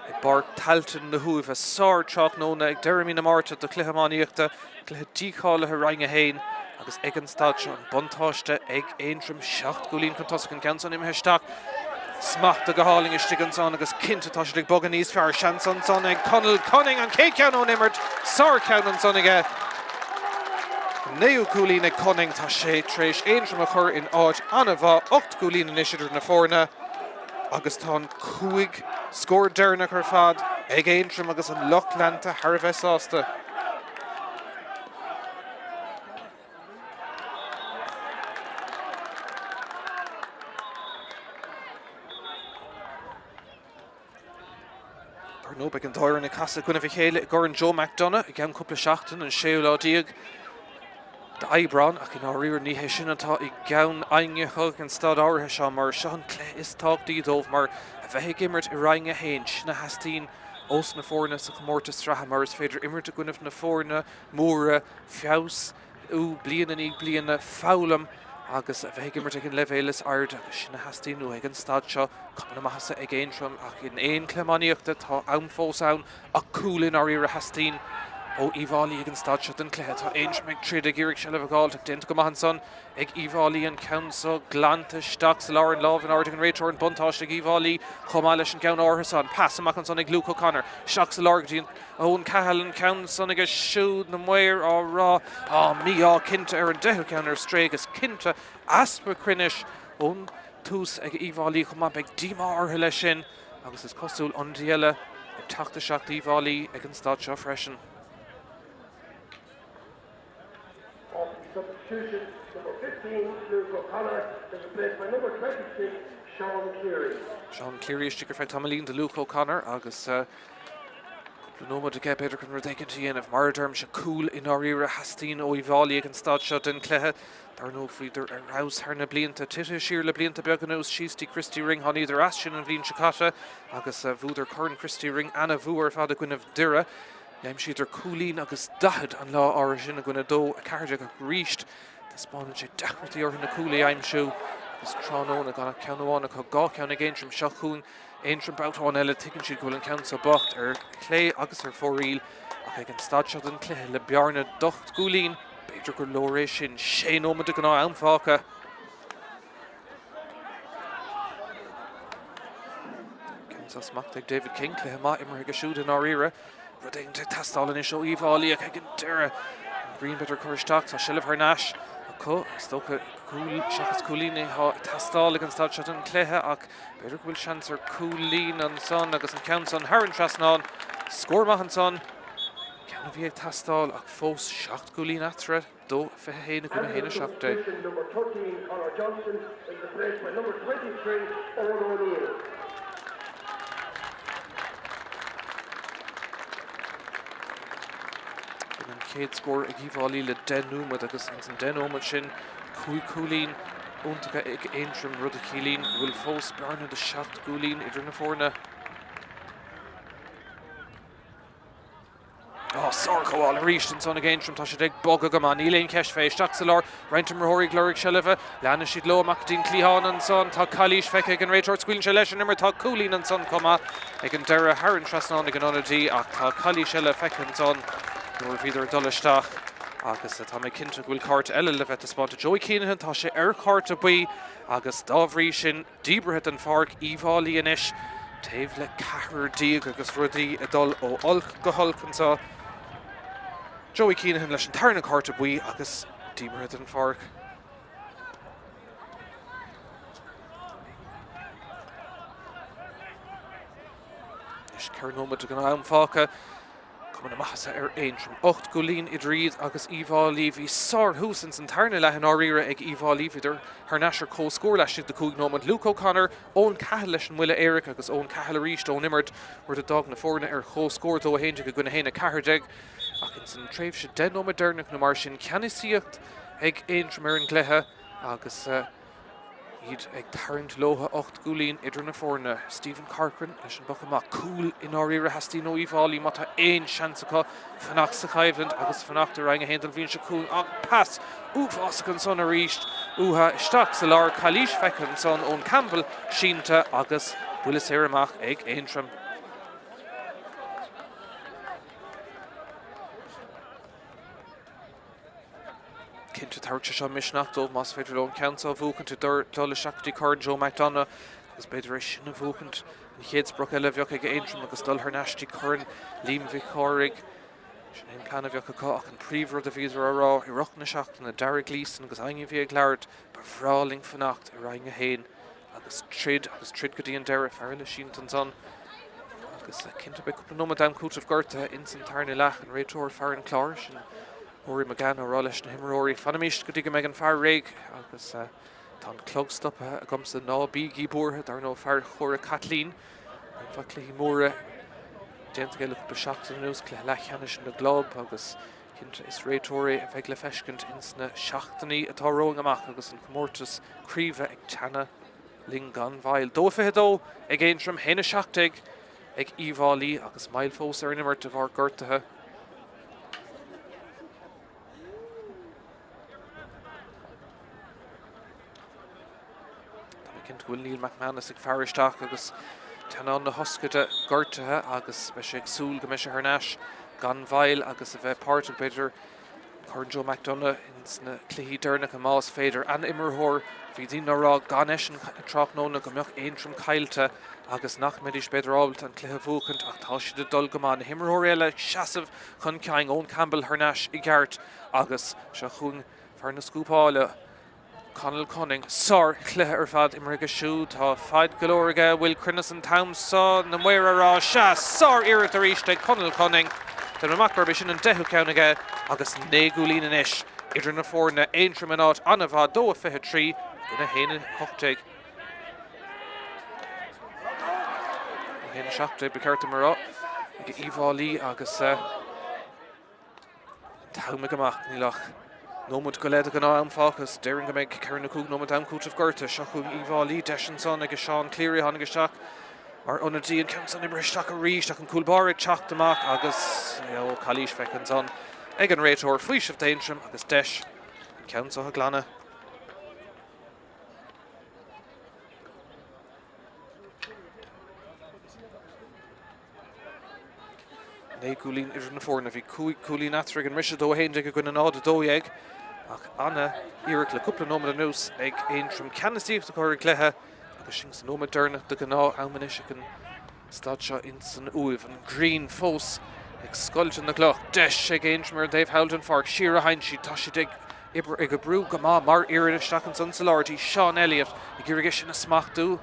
i bar Tailteann na Uaimh a sár teach nóna ag deireamí na Márta do cluichemánaíochta cluiche Dícháilithe rang a hain agus ag an stáitse an buntáiste ag Aontroim 7 cúlín chun tosaigh an ceann son imethe isteach smacht a go háling istigh an son agus cinnte tá siad ag bogan níos fearr sean son ag Conal Cunning an cé ceann ón imirt sár ceann an son aige 9 cúlín ag Cunning tá sé tréis Aontroim a chur in áit anna bha 8 cúlín in isidir na fórna agus tá 5 scór Dernach ar fad ag Aontroim agus an Lochlanta Harbheith sásta. Ar nó beag an dáir na casa gona bhí chéile gur an Joe McDonough i gceann cúpla seachtain an séú díag de Eibreán ach in áíir ní sin atá i gceann aingethug an stad áirithe seo mar seo an clé is táchtaí dómh mar a bheith imirt i rang a hain sinna hastín os na fórna sa chomórta stratha mar is féidir imirt a gcuineh na fórna móra feabhs bliana ní bliana fálam agus a bheith imirt ag an lehélas aird agus sinna hastíú ag an stad seo cumna maithasa ag Aontroim ach in éon cléimeánaíochta tá ann fós ann a cúlin áíir a hastín ó Uíbh Fhailí ag an stad seo den cléthe tá Aontroim ag tríd ag iarraigh se le bháil ag déint go maihan son ag Uíbh Fhailí an ceann so glanta steach sa láir an lámh an áird an réiteóir an buntáiste ag Uíbh Fhailí chomá leis an ceann áthas an passamach an son ag Luke O'Connor steach sa láir dín ón Cathal an ceann son ag siúd na muir á rá míá cinnte ar an 10 ceann ar stray agus cinnte aspa Crinnes ón tús ag Uíbh Fhailí chomá beag díomá ortha lei sin agus is cosúil an diaile ag teachta seach Uíbh Fhailí ag an stad seo freisin. Substitution, number 15, Luke O'Connor, is replaced by number 26, Sean Cleary. Sean Cleary is sticker feit Tamalín de Luke O'Connor agus nómad a beidir chun rudaigh dhéanamh mar derm se cool in áíire hastín ó Uíbh Fhailí ag an stad seo den cléthe dar nó faoidir a rás thar na blianta tiite siar le blianta beag an ús síostí Christy Ring há idir as sin an bhíonn se cata agus bhúidir churann Christy Ring anna bhuair fad a gcuineh dire Leim siidir cúlín agus dahad an lá ára sin a gona dó a carde go ríist Tá spáin sé dechirtaí ortha na cúlaí aimsú agus tránóna gana ceanhána chu gá ceanna Aontroim seo chuún Aontroim boutáin eile tuicann siad gohfuil an ceann sa bocht ar clé agus ar fóríl ach ag an stad seo den clé le bearna docht cúlín beidir gur lóréis sin sé nómad a gná anfácha. Ceann smacht ag David King clé má imar go siúd in áíire Rudaigh tastálan is ó Uíbh Fhailí ag an deire an bríon beidir chuiristeach tá silh ar náis Co, stocha cool, Shachas Coolín ha tastal against Talchat and Cluiche ach better will chance Coolín and son agus an count son Harren Trasnon score mahan son can be a tastal ach fos Shacht Coolín atre do fe hena gonna hena Shacht day. Number 13, Conor Johnson, is replaced by number 23, Owen O'Neill. Céad score ag Uíbh Fhailí le den númad agus an den ómad sin Coolín úntacha ag Aontroim rud a chilín bhfuil fós bearna de Shacht Coolín idir na fórna. Sár goháil a ríist an son ag Aontroim tá sé ag boga go man íléon ceis fé isteach sa lár Reintim Rothóirí glóric se lefeh leanna siad lo amach dín Cluiche an son tá Cluiche feice ag an réiteoir scuilin se leis an nimar tá Coolín an son comma ag an deire Harren Trasnon ag an onadí ach tá Cluiche le feice an son nuair bhíidir dulaisteach agus tá mé cinnte bhfuil cart eile le bheith a spáinte Joey Keenan tá sé cart a buí agus dábhrí sin díbrethe an Pháirc Uíbh Fhailí inis taobh le cethir díag agus rudaí a dul ó olc go holcansa Joey Keenan leis an tarna cart a buí agus díbrethe an Pháirc. Is cearnómad gan am fáca Comna massa Aontroim 8 Coolín Idríd agus Uíbh Fhailí hí sár húsan san tarna leithin áíre ag Uíbh Fhailí idir th neasar cóscóir leis de cúig nómad Luke O'Connor ón caitheal leis an bhuile Éiric agus ón caitheal a ríist ón imirt ru a dag na fórna cóscóir dó a héinte go gona héna cethirdeag ach in san tréimh se den nómad dernach na mar sin ceannaíocht ag Aontroim ar an Cluiche agus iad ag tarint lótha 8 Coolín idir na fórna Stephen Corcoran leis an bocha má cool in áíre hastíí nó Uíbh Fhailí má tá éon seansacha fanach sa chaimhland agus fanach de rang a héndal bhíonn se cool ach pass fásacan son a ríist utha isteach sa lár Cluiche feiceann son ón Campbell sínta agus bhuilas éir amach ag Aontroim. Cinnte tarte seo misneach dómh más féidir ón council bhúcant dul seachtaí chuir Joe McDonough agus beidir éis sin a bhúcant an chéadsbroch eile bheoch ag Aontroim agus dul th neistí chuirn Liam bhí choirigh sin éon planna bheoch acu ach an príomhród a bhíidir ará i roch na seachtainna Derek Gleeson agus aine bhí ag leabhart ba bhráling fannacht i rang a héin agus trid go dtí an deire fear le síntan son agus cinnte be cúpla nómad am cútamh gorta in san tarna leach an réiteoir fear an chláir sin Rory McGann ó leis na himróí fanamíist go dtí go méid an fear réig agus tá an clog stop a gomsa ná bíí búrthe dar nó fear chóra Catlín an fa cluichí móra déanta gaile be seachtain nús clé leithcheanna sin na glob agus cinnte is réitóirí a bheith le feiscint in sna seachtaí atá róing amach agus an commórtas críomheh ag teanna ling gan bhail dófithe dó ag Aontroim héna seachtaigh ag Uíbh Fhailí agus mail fós ar inimir de bhar gortathe. Bhfuil Neil McManus ag fearisteach agus teanán na hoscaide gortathe agus be sé ag súil go meise th neis gan bhail agus a bheith páirt beidir chuirn Joe McDonough in sna cluichí dernach a más féidir an immerthór bhí dín rá gan éis an tráchnóna go mbeoch Aontroim caiilte agus nach méidir beidir ábhailt an cluiche bhúcant ach tá siad a dul go man himmerthór eile seasamh chun ceang ón Campbell th neis i gceart agus se chuin fear na scúpáile Conal Cunning, sár Cluiche ar fad imar go siú tá fad golóige bhfuil crinnes an tamsa na muire rá se sár iirecht a ríiste Conal Cunning den macr be sin an 10 ceannaige agus 9 Coolín inis idir na fórna Aontroim an áit anna bhá 2-3 gona héana hochtaigh. Héana seachtaigh be cearta marrá ag Uíbh Fhailí agus táime goach nílach nómad go lead gan am fáchas déireann go méid cearna cúg nómad am cútamh gorta seachú Uíbh Fhailí deis an son agus Seán Cleary tháinig isteach mar onadí an ceann imar isteach a ríist ach an cúlbáir teacht amach agus Cluiche feiceann son ag an réiteoir Flúiseamh d'Aontroim agus deis an ceann a glanna. Né Coolín idir na fórna bhí Coolín atrig an mise dó héin go gona nád a dóéag ach anna iireach le cúpla nómad a nús ag Aontroim ceannaíocht a chuir Cluiche agus sin san nómad derna de gná ammanis an stad seo in san Uaimh an green fós ag scoilte na gluch deis ag Aontroim ar Dave Howland Pháirc siar a hain si tá si ag Ibre ag brú go mar irid isteach an son Salardi, Sean Elliott, I ggurige sin a smachtú,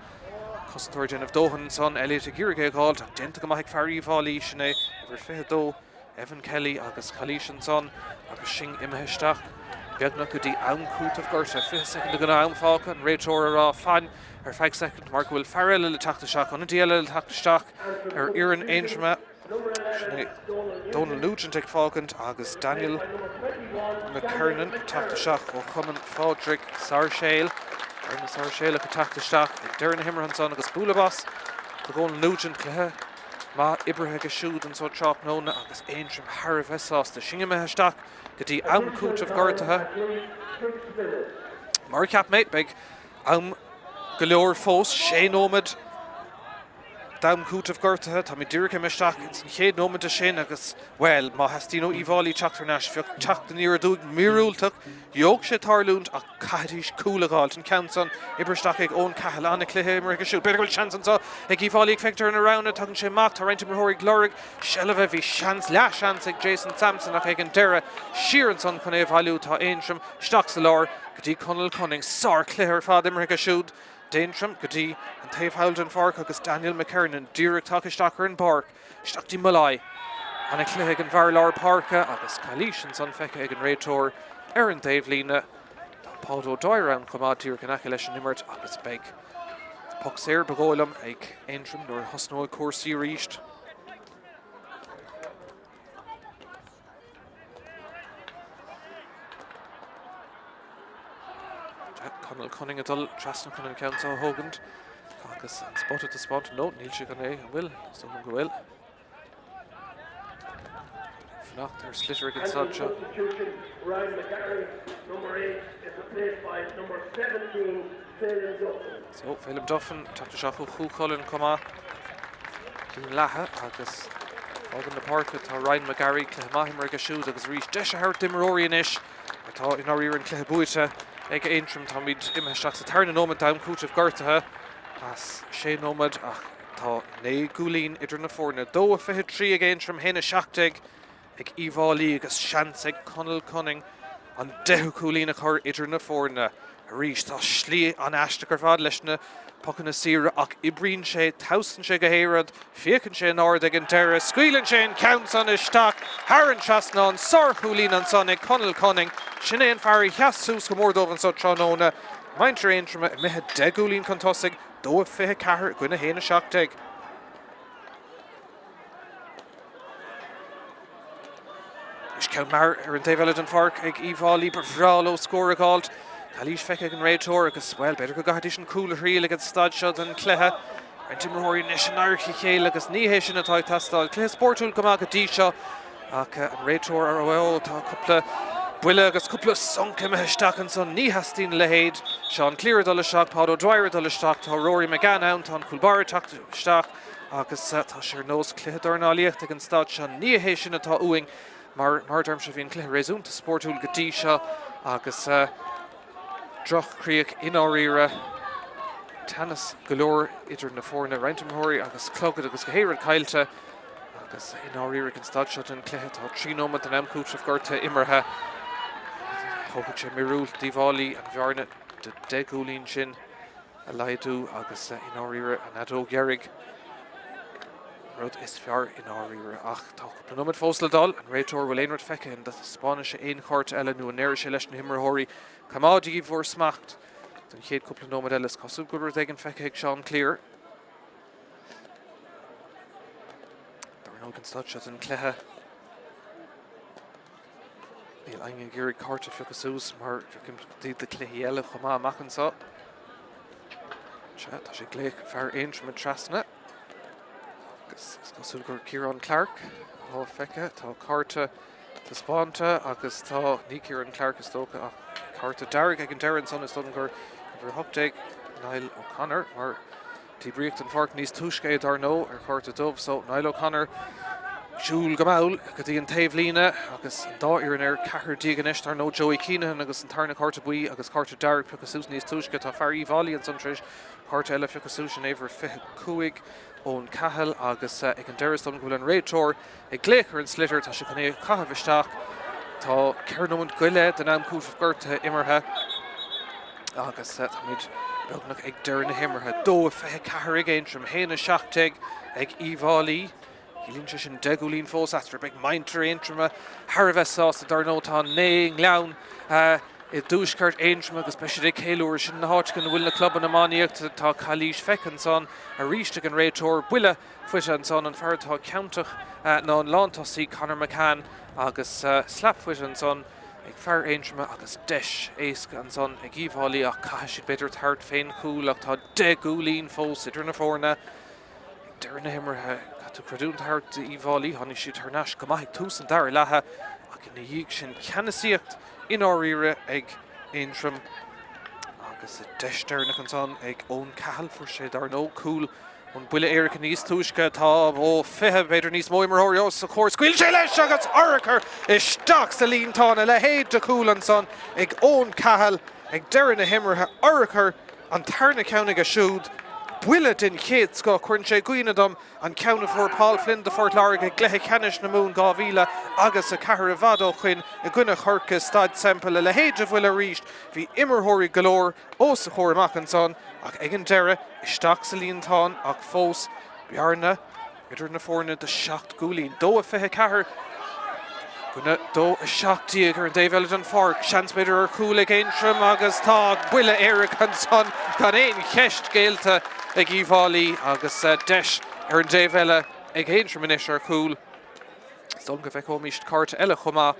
Costóir Jennifer Dohan son Elliott I ggurige gáil, Denta go maith Pháirc Fhailí sinné, Uibre Fhailí, Evan Kelly agus Cluiche son, agus sin Uimithe isteach. Beagnach go dtí ann cút of Gorta, 5 second go ann fáca, an réiteóir ará fan, 5 second, Mark Uíbh Fhailí le teachtasteach, an díal le teachtasteach, Ian Aintrama, Donald Nugent ag fágant, agus Daniel McKernan teachtasteach ó chuman Fádric Sarshéal, Arna Sarshéal ag teachtasteach, ag Darren Himmerhanson agus Búlabás, go Donald Nugent clethe, má Ibrithe go siúd an so tráp nóna agus Aontroim Harv hesásta, sin Uimithe isteach, go dtí ann cút of Gortathe. Mar ceap méid beag am go leor fós, sé nómad dam cút of Gortathe, tá mi dúrcha isteach, it's an chéad nómad a sin agus, well, má hastíno Uíbh Fhailí teachtar nás, fiocht teach den íar dúg míúltach, Jog sé tarlúnt a caithís cúlagáil, an canson, Ibristeach ag ón caithal anna cluiche mar go siú, beidir goil seansan tá, ag Uíbh Fhailí ag feictar an arána, tugann sé macht, tá reintim mothóirí glórig, Shellaveh hí seans, le seans ag Jason Sampson ach ag an deire, siaran son chun Uíbh Fhailú tá Aontroim, steach sa lár, go dtí Conal Cunning, sár cluiche ar fad Imre go siúd, Daintrim, go dtí an taobh Haldon Pháirc agus Daniel McKernan, Díreach tachisteach ar an Pháirc, steach dtí Mulai, anna cluiche ag an bhar lár Párca agus Cluiche son feice ag an réiteóir ar an taobh líne, tá Pád Ó Dóire an chumá Díreach an aice leis an imirt agus beag. Puck séir bagólam ag Aontroim nuair thosnóid cuasaí ríist. Conal Cunning adul, Trasna Cunning Council Hogand, agus an spotted the spot, no, níl sé gan é, will, so go will. Fnacht ar slitter against Sodja. Ryan McGarry, number 8, is replaced by number 17, Phelim Duffin. So, Phelim Duffin, Dr. Shachu Chuchulin Coma, Dún Latha, agus Fágan na Párca, tá Ryan McGarry, Cluiche Maithim ar go siúd, agus rís deis a thart Dimmeróí inis, tá in áiríar an Cluiche Buaite, ag Aontroim tá míid Uimithe isteach sa tarna nómad dam cút of Gortathe, as sé nómad ach tá 9 gúlín idir na fórna, 23 ag Aontroim héna 7 ag Uíbh Fhailí agus seans ag Conal Cunning, an 10 gúlín a chur idir na fórna. Rís tá slí an aisteach ar fad leis na puccan na sira ach ibríonn sé, tausann sé go héiread, fiacann sé an ard ag an deire, scuilann sé an count san isteach, Haran Trasna an sár gúlín an son ag Conal Cunning, sin é an Pháirc cheasús go mórdómh an so trónóna, maintar Aontroim a mithe 10 gúlín chun tosig, 24 gcuine héna 7. Is ceann mar ar an taobh an Pháirc ag Uíbh Fhailí bráló scór a gáilt, Cluiche feice an réiteóir agus, well, beidir go gaithidís an cúla riil ag an stad seo an cluiche, an timreóirí nes an airchi chéile agus níhé sin atá tastáil, cluiche Spórtúil go maith go dtí seo, ach an réiteóir ar bhfuil tá cúpla buile agus cúpla sonca Uimithe isteach an son ní hastín le héad, Sean Clear dul isteach, Pád Ó Dóire dul isteach, tá Rory McGann ann, tá Culbáir isteach, agus tá sé nós cluiche dornálaíocht ag an stad seo níhé sin atá uing, mar derm se bhíon cluiche réasúnta Spórtúil go dtí seo, agus droch críoch in áiríre, tennis golóir idir na fórna reintimthirí agus clogad agus go héiread Dícháilithe, agus in áiríre an stad seo an cluiche tá 3 nómad an amcút of Gorta imirthe, thógad sé mirúil Uíbh Fhailí an bhearna de 10 gúlín sin a laidú agus in áiríre an adó geirigh. Rud is fear in áiríre ach tá cúpla nómad fós le dal, an réiteóir bhfuil éonrad feice an spáinne sé aon chóirt eile nó an éiri sé leis na himreóirí, Camáidí bhór smacht, don chéad cúpla nómad eile cosú go ag an feice ag Sean Clear. Dar nó an stad seo an cluiche. Níl aine ggéirí carta fiocasús mar dtí de cluiche eile chumá amachchan seo. Tá sé gléich fear Aontroim an Trasna. Agus cosú gur Ciarán Clark á feice, tá carta tá spáinte agus tá ní Ciarán Clark is tócha ach carta Darragh ag an deire son is don gur bhar thugtaigh Niall O'Connor mar tíbríocht an Pháirc níos túiscéad ar nó ar carta dubh, so Niall O'Connor siúil go máil go dtí an taobh líne agus an dáiar an air cethir díaganis ar nó Joey Keenan agus an tarna carta buí agus carta Darragh fiocasús níos túisce tá Pháirc Fhailí an son tríis carta eile fiocasús an éidir 25 ón cathal agus ag an deire don go bhfuil an réiteóir ag gléich ar an slitter tá sé chun é caitheamh isteach Tá Cearnamont Guile den am cúisih gorta imirthe agus táid beagnach ag deir na himmarthe dó a feiche cahar ag Aontroim héana seachteig ag Uíbh Fhailí Líonse sin degúlín fós astra beag maintar Aontroim Harbheith sásta dar nótá néing leann I dúisceart Aontroim agus be sé céúir sin na háit gan bhfuil na club an amíocht tá Cluiche fecin son a ríiste an réiteóir buile fuise an son an fearrtá ceantach ná an lántasaí Conor McCann agus slap fuise an son ag fear Aontroim agus deis éasca an son ag Uíbh Fhailí ach caiisi beidir tart féin cool ach tá degúlín fós idir na fórna ag deir na himmarthe catú creadún tart Uíbh Fhailí tháinig siad tar neis go maith tús an dair lethe ach ina dhéag sin ceannasaíocht in áíire ag Aontroim agus deis deirnach an son ag ón cahal fuair sé dar nó cool an buile éiric níos túisce tá ó fithe beidir níos mó marthóir os sa chóir scuil sé leis agus orachar isteach sa líntána le héad de cool an son ag ón cahal ag deireadh na himmarthe orachar an tarna ceannaigh a siúd buile den chéad sco chuann sé gooine dom an ceanna fuór Paul Flynn de Fort Larg ag glethe ceannis na mún 2000 agus a cahar a bhadó chuin I gcuine chorca stad sempel le héad a bhfuil a ríist hí imirthirí galóir ó sa chóir amach an son ach ag an deire isteach sa líontáin ach fós bearna idir na fórna de 7 gúlín dó a fithe cahar gúine dó a 7 díag ar an Dícháilithe an Pháirc seans beidir ar cúil ag Aontroim agus tá buile éiric an son gan éon cheist géalta ag Uíbh Fhailí agus deis ar an Dícháilithe ag Aontroim inis ar cúil Stom go bheith comíist carta eile chumá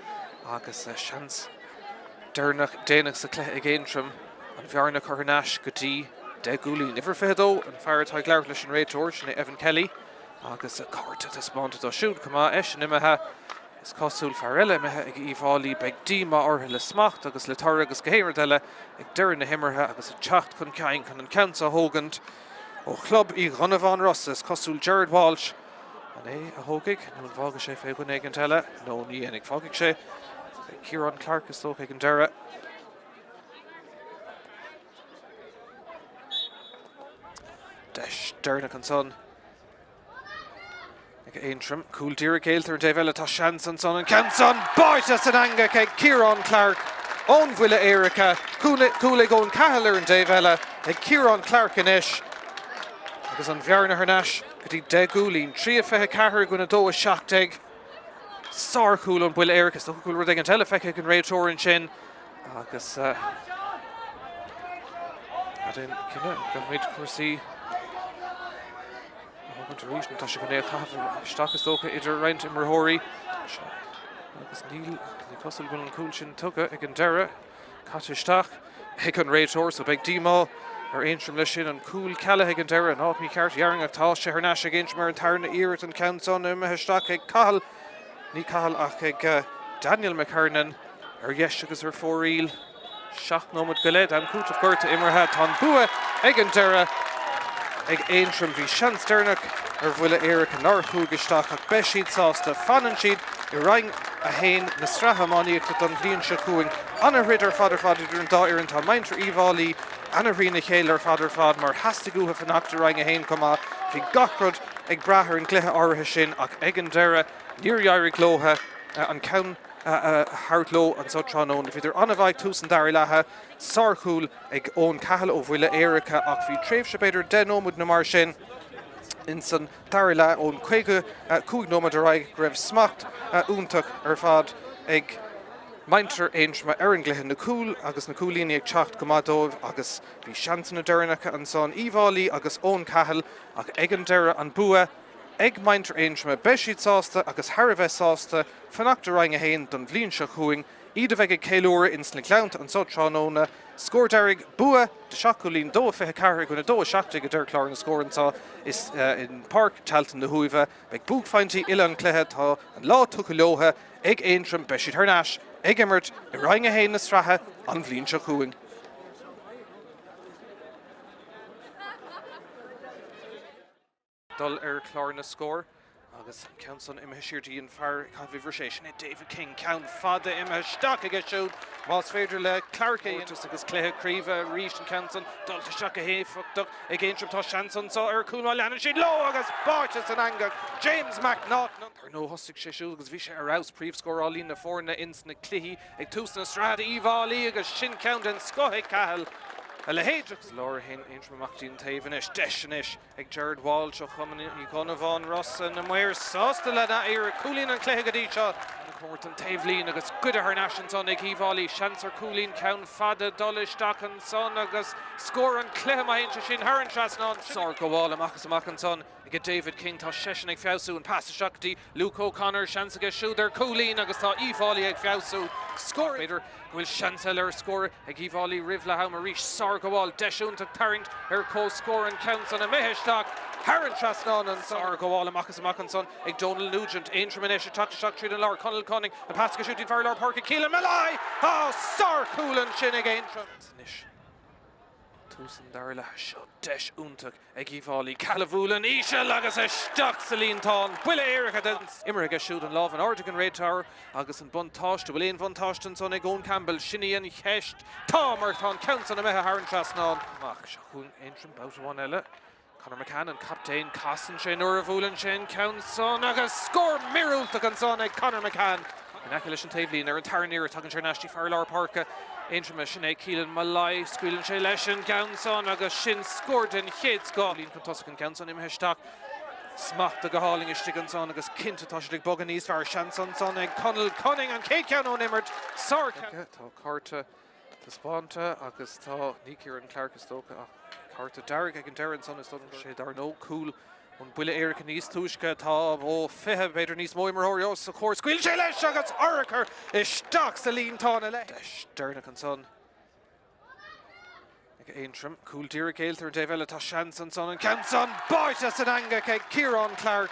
agus seans déanach sa cléith ag Aontroim an bhearna chuthnáis go dtí de gúlín nifir fedó an fearrtá gleir leis an réiteóir sin Evan Kelly agus carta a spáinte do siúd chumá sin imethe is cosúil fear eile imethe ag Uíbh Fhailí beag díma ortha le smacht agus le tar agus go héir deile ag deireadh na himmarthe agus a teacht chun ceann chun an ceansa hógant ó club I Ghonamh Ross is cosúil Jared Walsh an é a hógaigh nó bhága sé fé chun ag an teile nó ní ag fágaigh sé Ciarán Clark is tóg ag an deire deis deirnach an son ag Aontroim cúil díra céaltar an Dícháilithe tá seans an son an ceanson báite san anga ag Ciarán Clark ón bhuile éiricha cúil ag ón cahal ar an Dícháilithe ag Ciarán Clark inis agus an bhearna thnáis go dtí de gúlín 34 gona dó a 7 sár cúil an bhuile éiricha sto cúil rud ag an teile feice ag an réiteóir an sin agus go méid cuasaí tá sé go néad staachas tócha idir roinnt imreóirí agus níl cosúil gon an cúil sin tuga ag an deire catisteach ag an réiteóir so beag dímá ar Aontroim lei sin an cúil ceala ag an deire an áit Míchéal dhearang tá sé thnáis ag Aontroim ar an tarna iirecht an ceanson imethisteach ag cahal ní cahal ach ag Daniel McKernan ar dheis agus ar fóríl 7 nómad go leid an cúitimh gorta imirthe tá bua ag an deire ag Aontroim bhí seans deirnach ar bhuile éiric an orthúg isteach ach be siad sásta fanan siad I rang a hain na strathamaíochta don bhliain se cuaing anna rid ar fad idir an dáir an tá maintar Uíbh Fhailí anna rí Míchéal ar fad mar hasasta gútha fanachta rang a hain comá bhí gachrod ag brathir an cluiche áirithe sin ach ag an deire níor dheirigh glótha an ceann Hartló an Satharn if idir anna bhaid tús an dair lethe sárchúil ag ón cahal ó bhuile éiricha ach bhí tréimh se beidir 10 nómad na mar sin in san dair le ón 5 nómad a raig raibh smacht úntaach ar fad ag maintar Aontroim ar an gcluiche na cúil agus na cúlíní ag teacht go mádóibh agus bhí seans na deirneacha an son Uíbh Fhailí agus ón cahal ach ag an deire an bua ag maintar Aontroim be siad sásta agus Harbheith sásta fanachta rang a hain don bhliain se chuaing iad a bheith ag céiliúra in sna cleanta an Satharn scór deirigh bua de 7 gúlín dó a fithe cahar gona dó a 7 go deirclár na scórantá is in Pháirc Tailteann na Uaimh beag búgfaintí ile an cluiche tá an lá tucha leotha ag Aontroim be siad thnáis ag imirt I rang a hain na strathe an bhliain se chuaing. Dul ar chlár na scór Agus Council Uaimh Siirtí and Pháirc Conversation David King Count Fada Uaimh Stock against shoot was Féidir le Clarke just agus Cluiche Críomh Rís and Council Dulta Shaka Hay fucked up against Tá Shanson so Cool Lan she low agus Bartas and Anga James McNaughton there no hostig Shishu agus Visha Arouse Preef score all in the four na instant Cluiche ag Tusna Strada Uíbh Fhailí agus Shin Count and Scohe Cahill Alla Hadrix Laura Hin Intram Mactin Tavenish Deshinish ag Jared Walsh coming Icona Von Ross and Moir Sostala na Ira Coolin and Cluiche Gadicha Corton Tavelin agus Gooder her Nation son ag Uíbh Fhailí Shancer Coolin Count Fada Dullish Dacan son agus score and Cluiche Mahincha Shin Haran Trasnon Sarko Wall and Macas Macan son ag David King tá Sheshin ag Fiausu and Pasta Shakti Luke O'Connor Shancer ag Shooter Coolin agus tá Uíbh Fhailí ag Fiausu score later will Chanceller score ag Uíbh Fhailí Rivla how Marish Sarko Wall Deshun to Tarrant her co-score and counts on a Mehestock Haran Trasnon and Sarko Wall and Macas Macan son ag Donald Nugent Intram and Esha Tuck Shakti and Laura Connell Conning and Pascal shooting for Laura Parker Keelan Malai Sar Coolan Shin again Nish Tusen Darla shot Desh Untuk ag Uíbh Fhailí Calavulan Isha Lagas a Stock Celine Ton Willa Erica Dens Immerga shooting Love and Ortigan Red Tower Agus and Buntosh to William Von Toshton son ag Owen Campbell Shinny and Hesht Tom Erthon counts on a Meha Haran Trasnon Mach Shahun Intram Bout one Ella Conor McCann and Captain Costin Shane Uravulan Shane counts on Agus score Mirul Takanson ag Conor McCann in Acquisition Tavelin er Tarnir Tugan Nashti Farlar Parka Intram Shane Keelan Malai Squealan Shay Leshin Counson Agus Shin scored in Hits Goblin Contuscan Counson Im Heshtak Smacht the Gahaling Ishtiganson Agus Kintatoshlik Boganese Far Shanson son ag Connell Conning and Cakean on Immert Sark Tá Carta to Sponta Agus Tá Nícéar and Clark Stoka Carta Derek ag an Darren son is Southern Shade are no cool on Willa Eric and East Tushka Tá ó Fihe Beidir Níos Moimer Horios of course Squeal Shay Lesh Agus Oraker is Stock Celine Tana Desh Dernick and son Aontroim Cool Dícháilithe Dave Ella Tá Shanson son and Campson Boytas and Anga Kieran Clark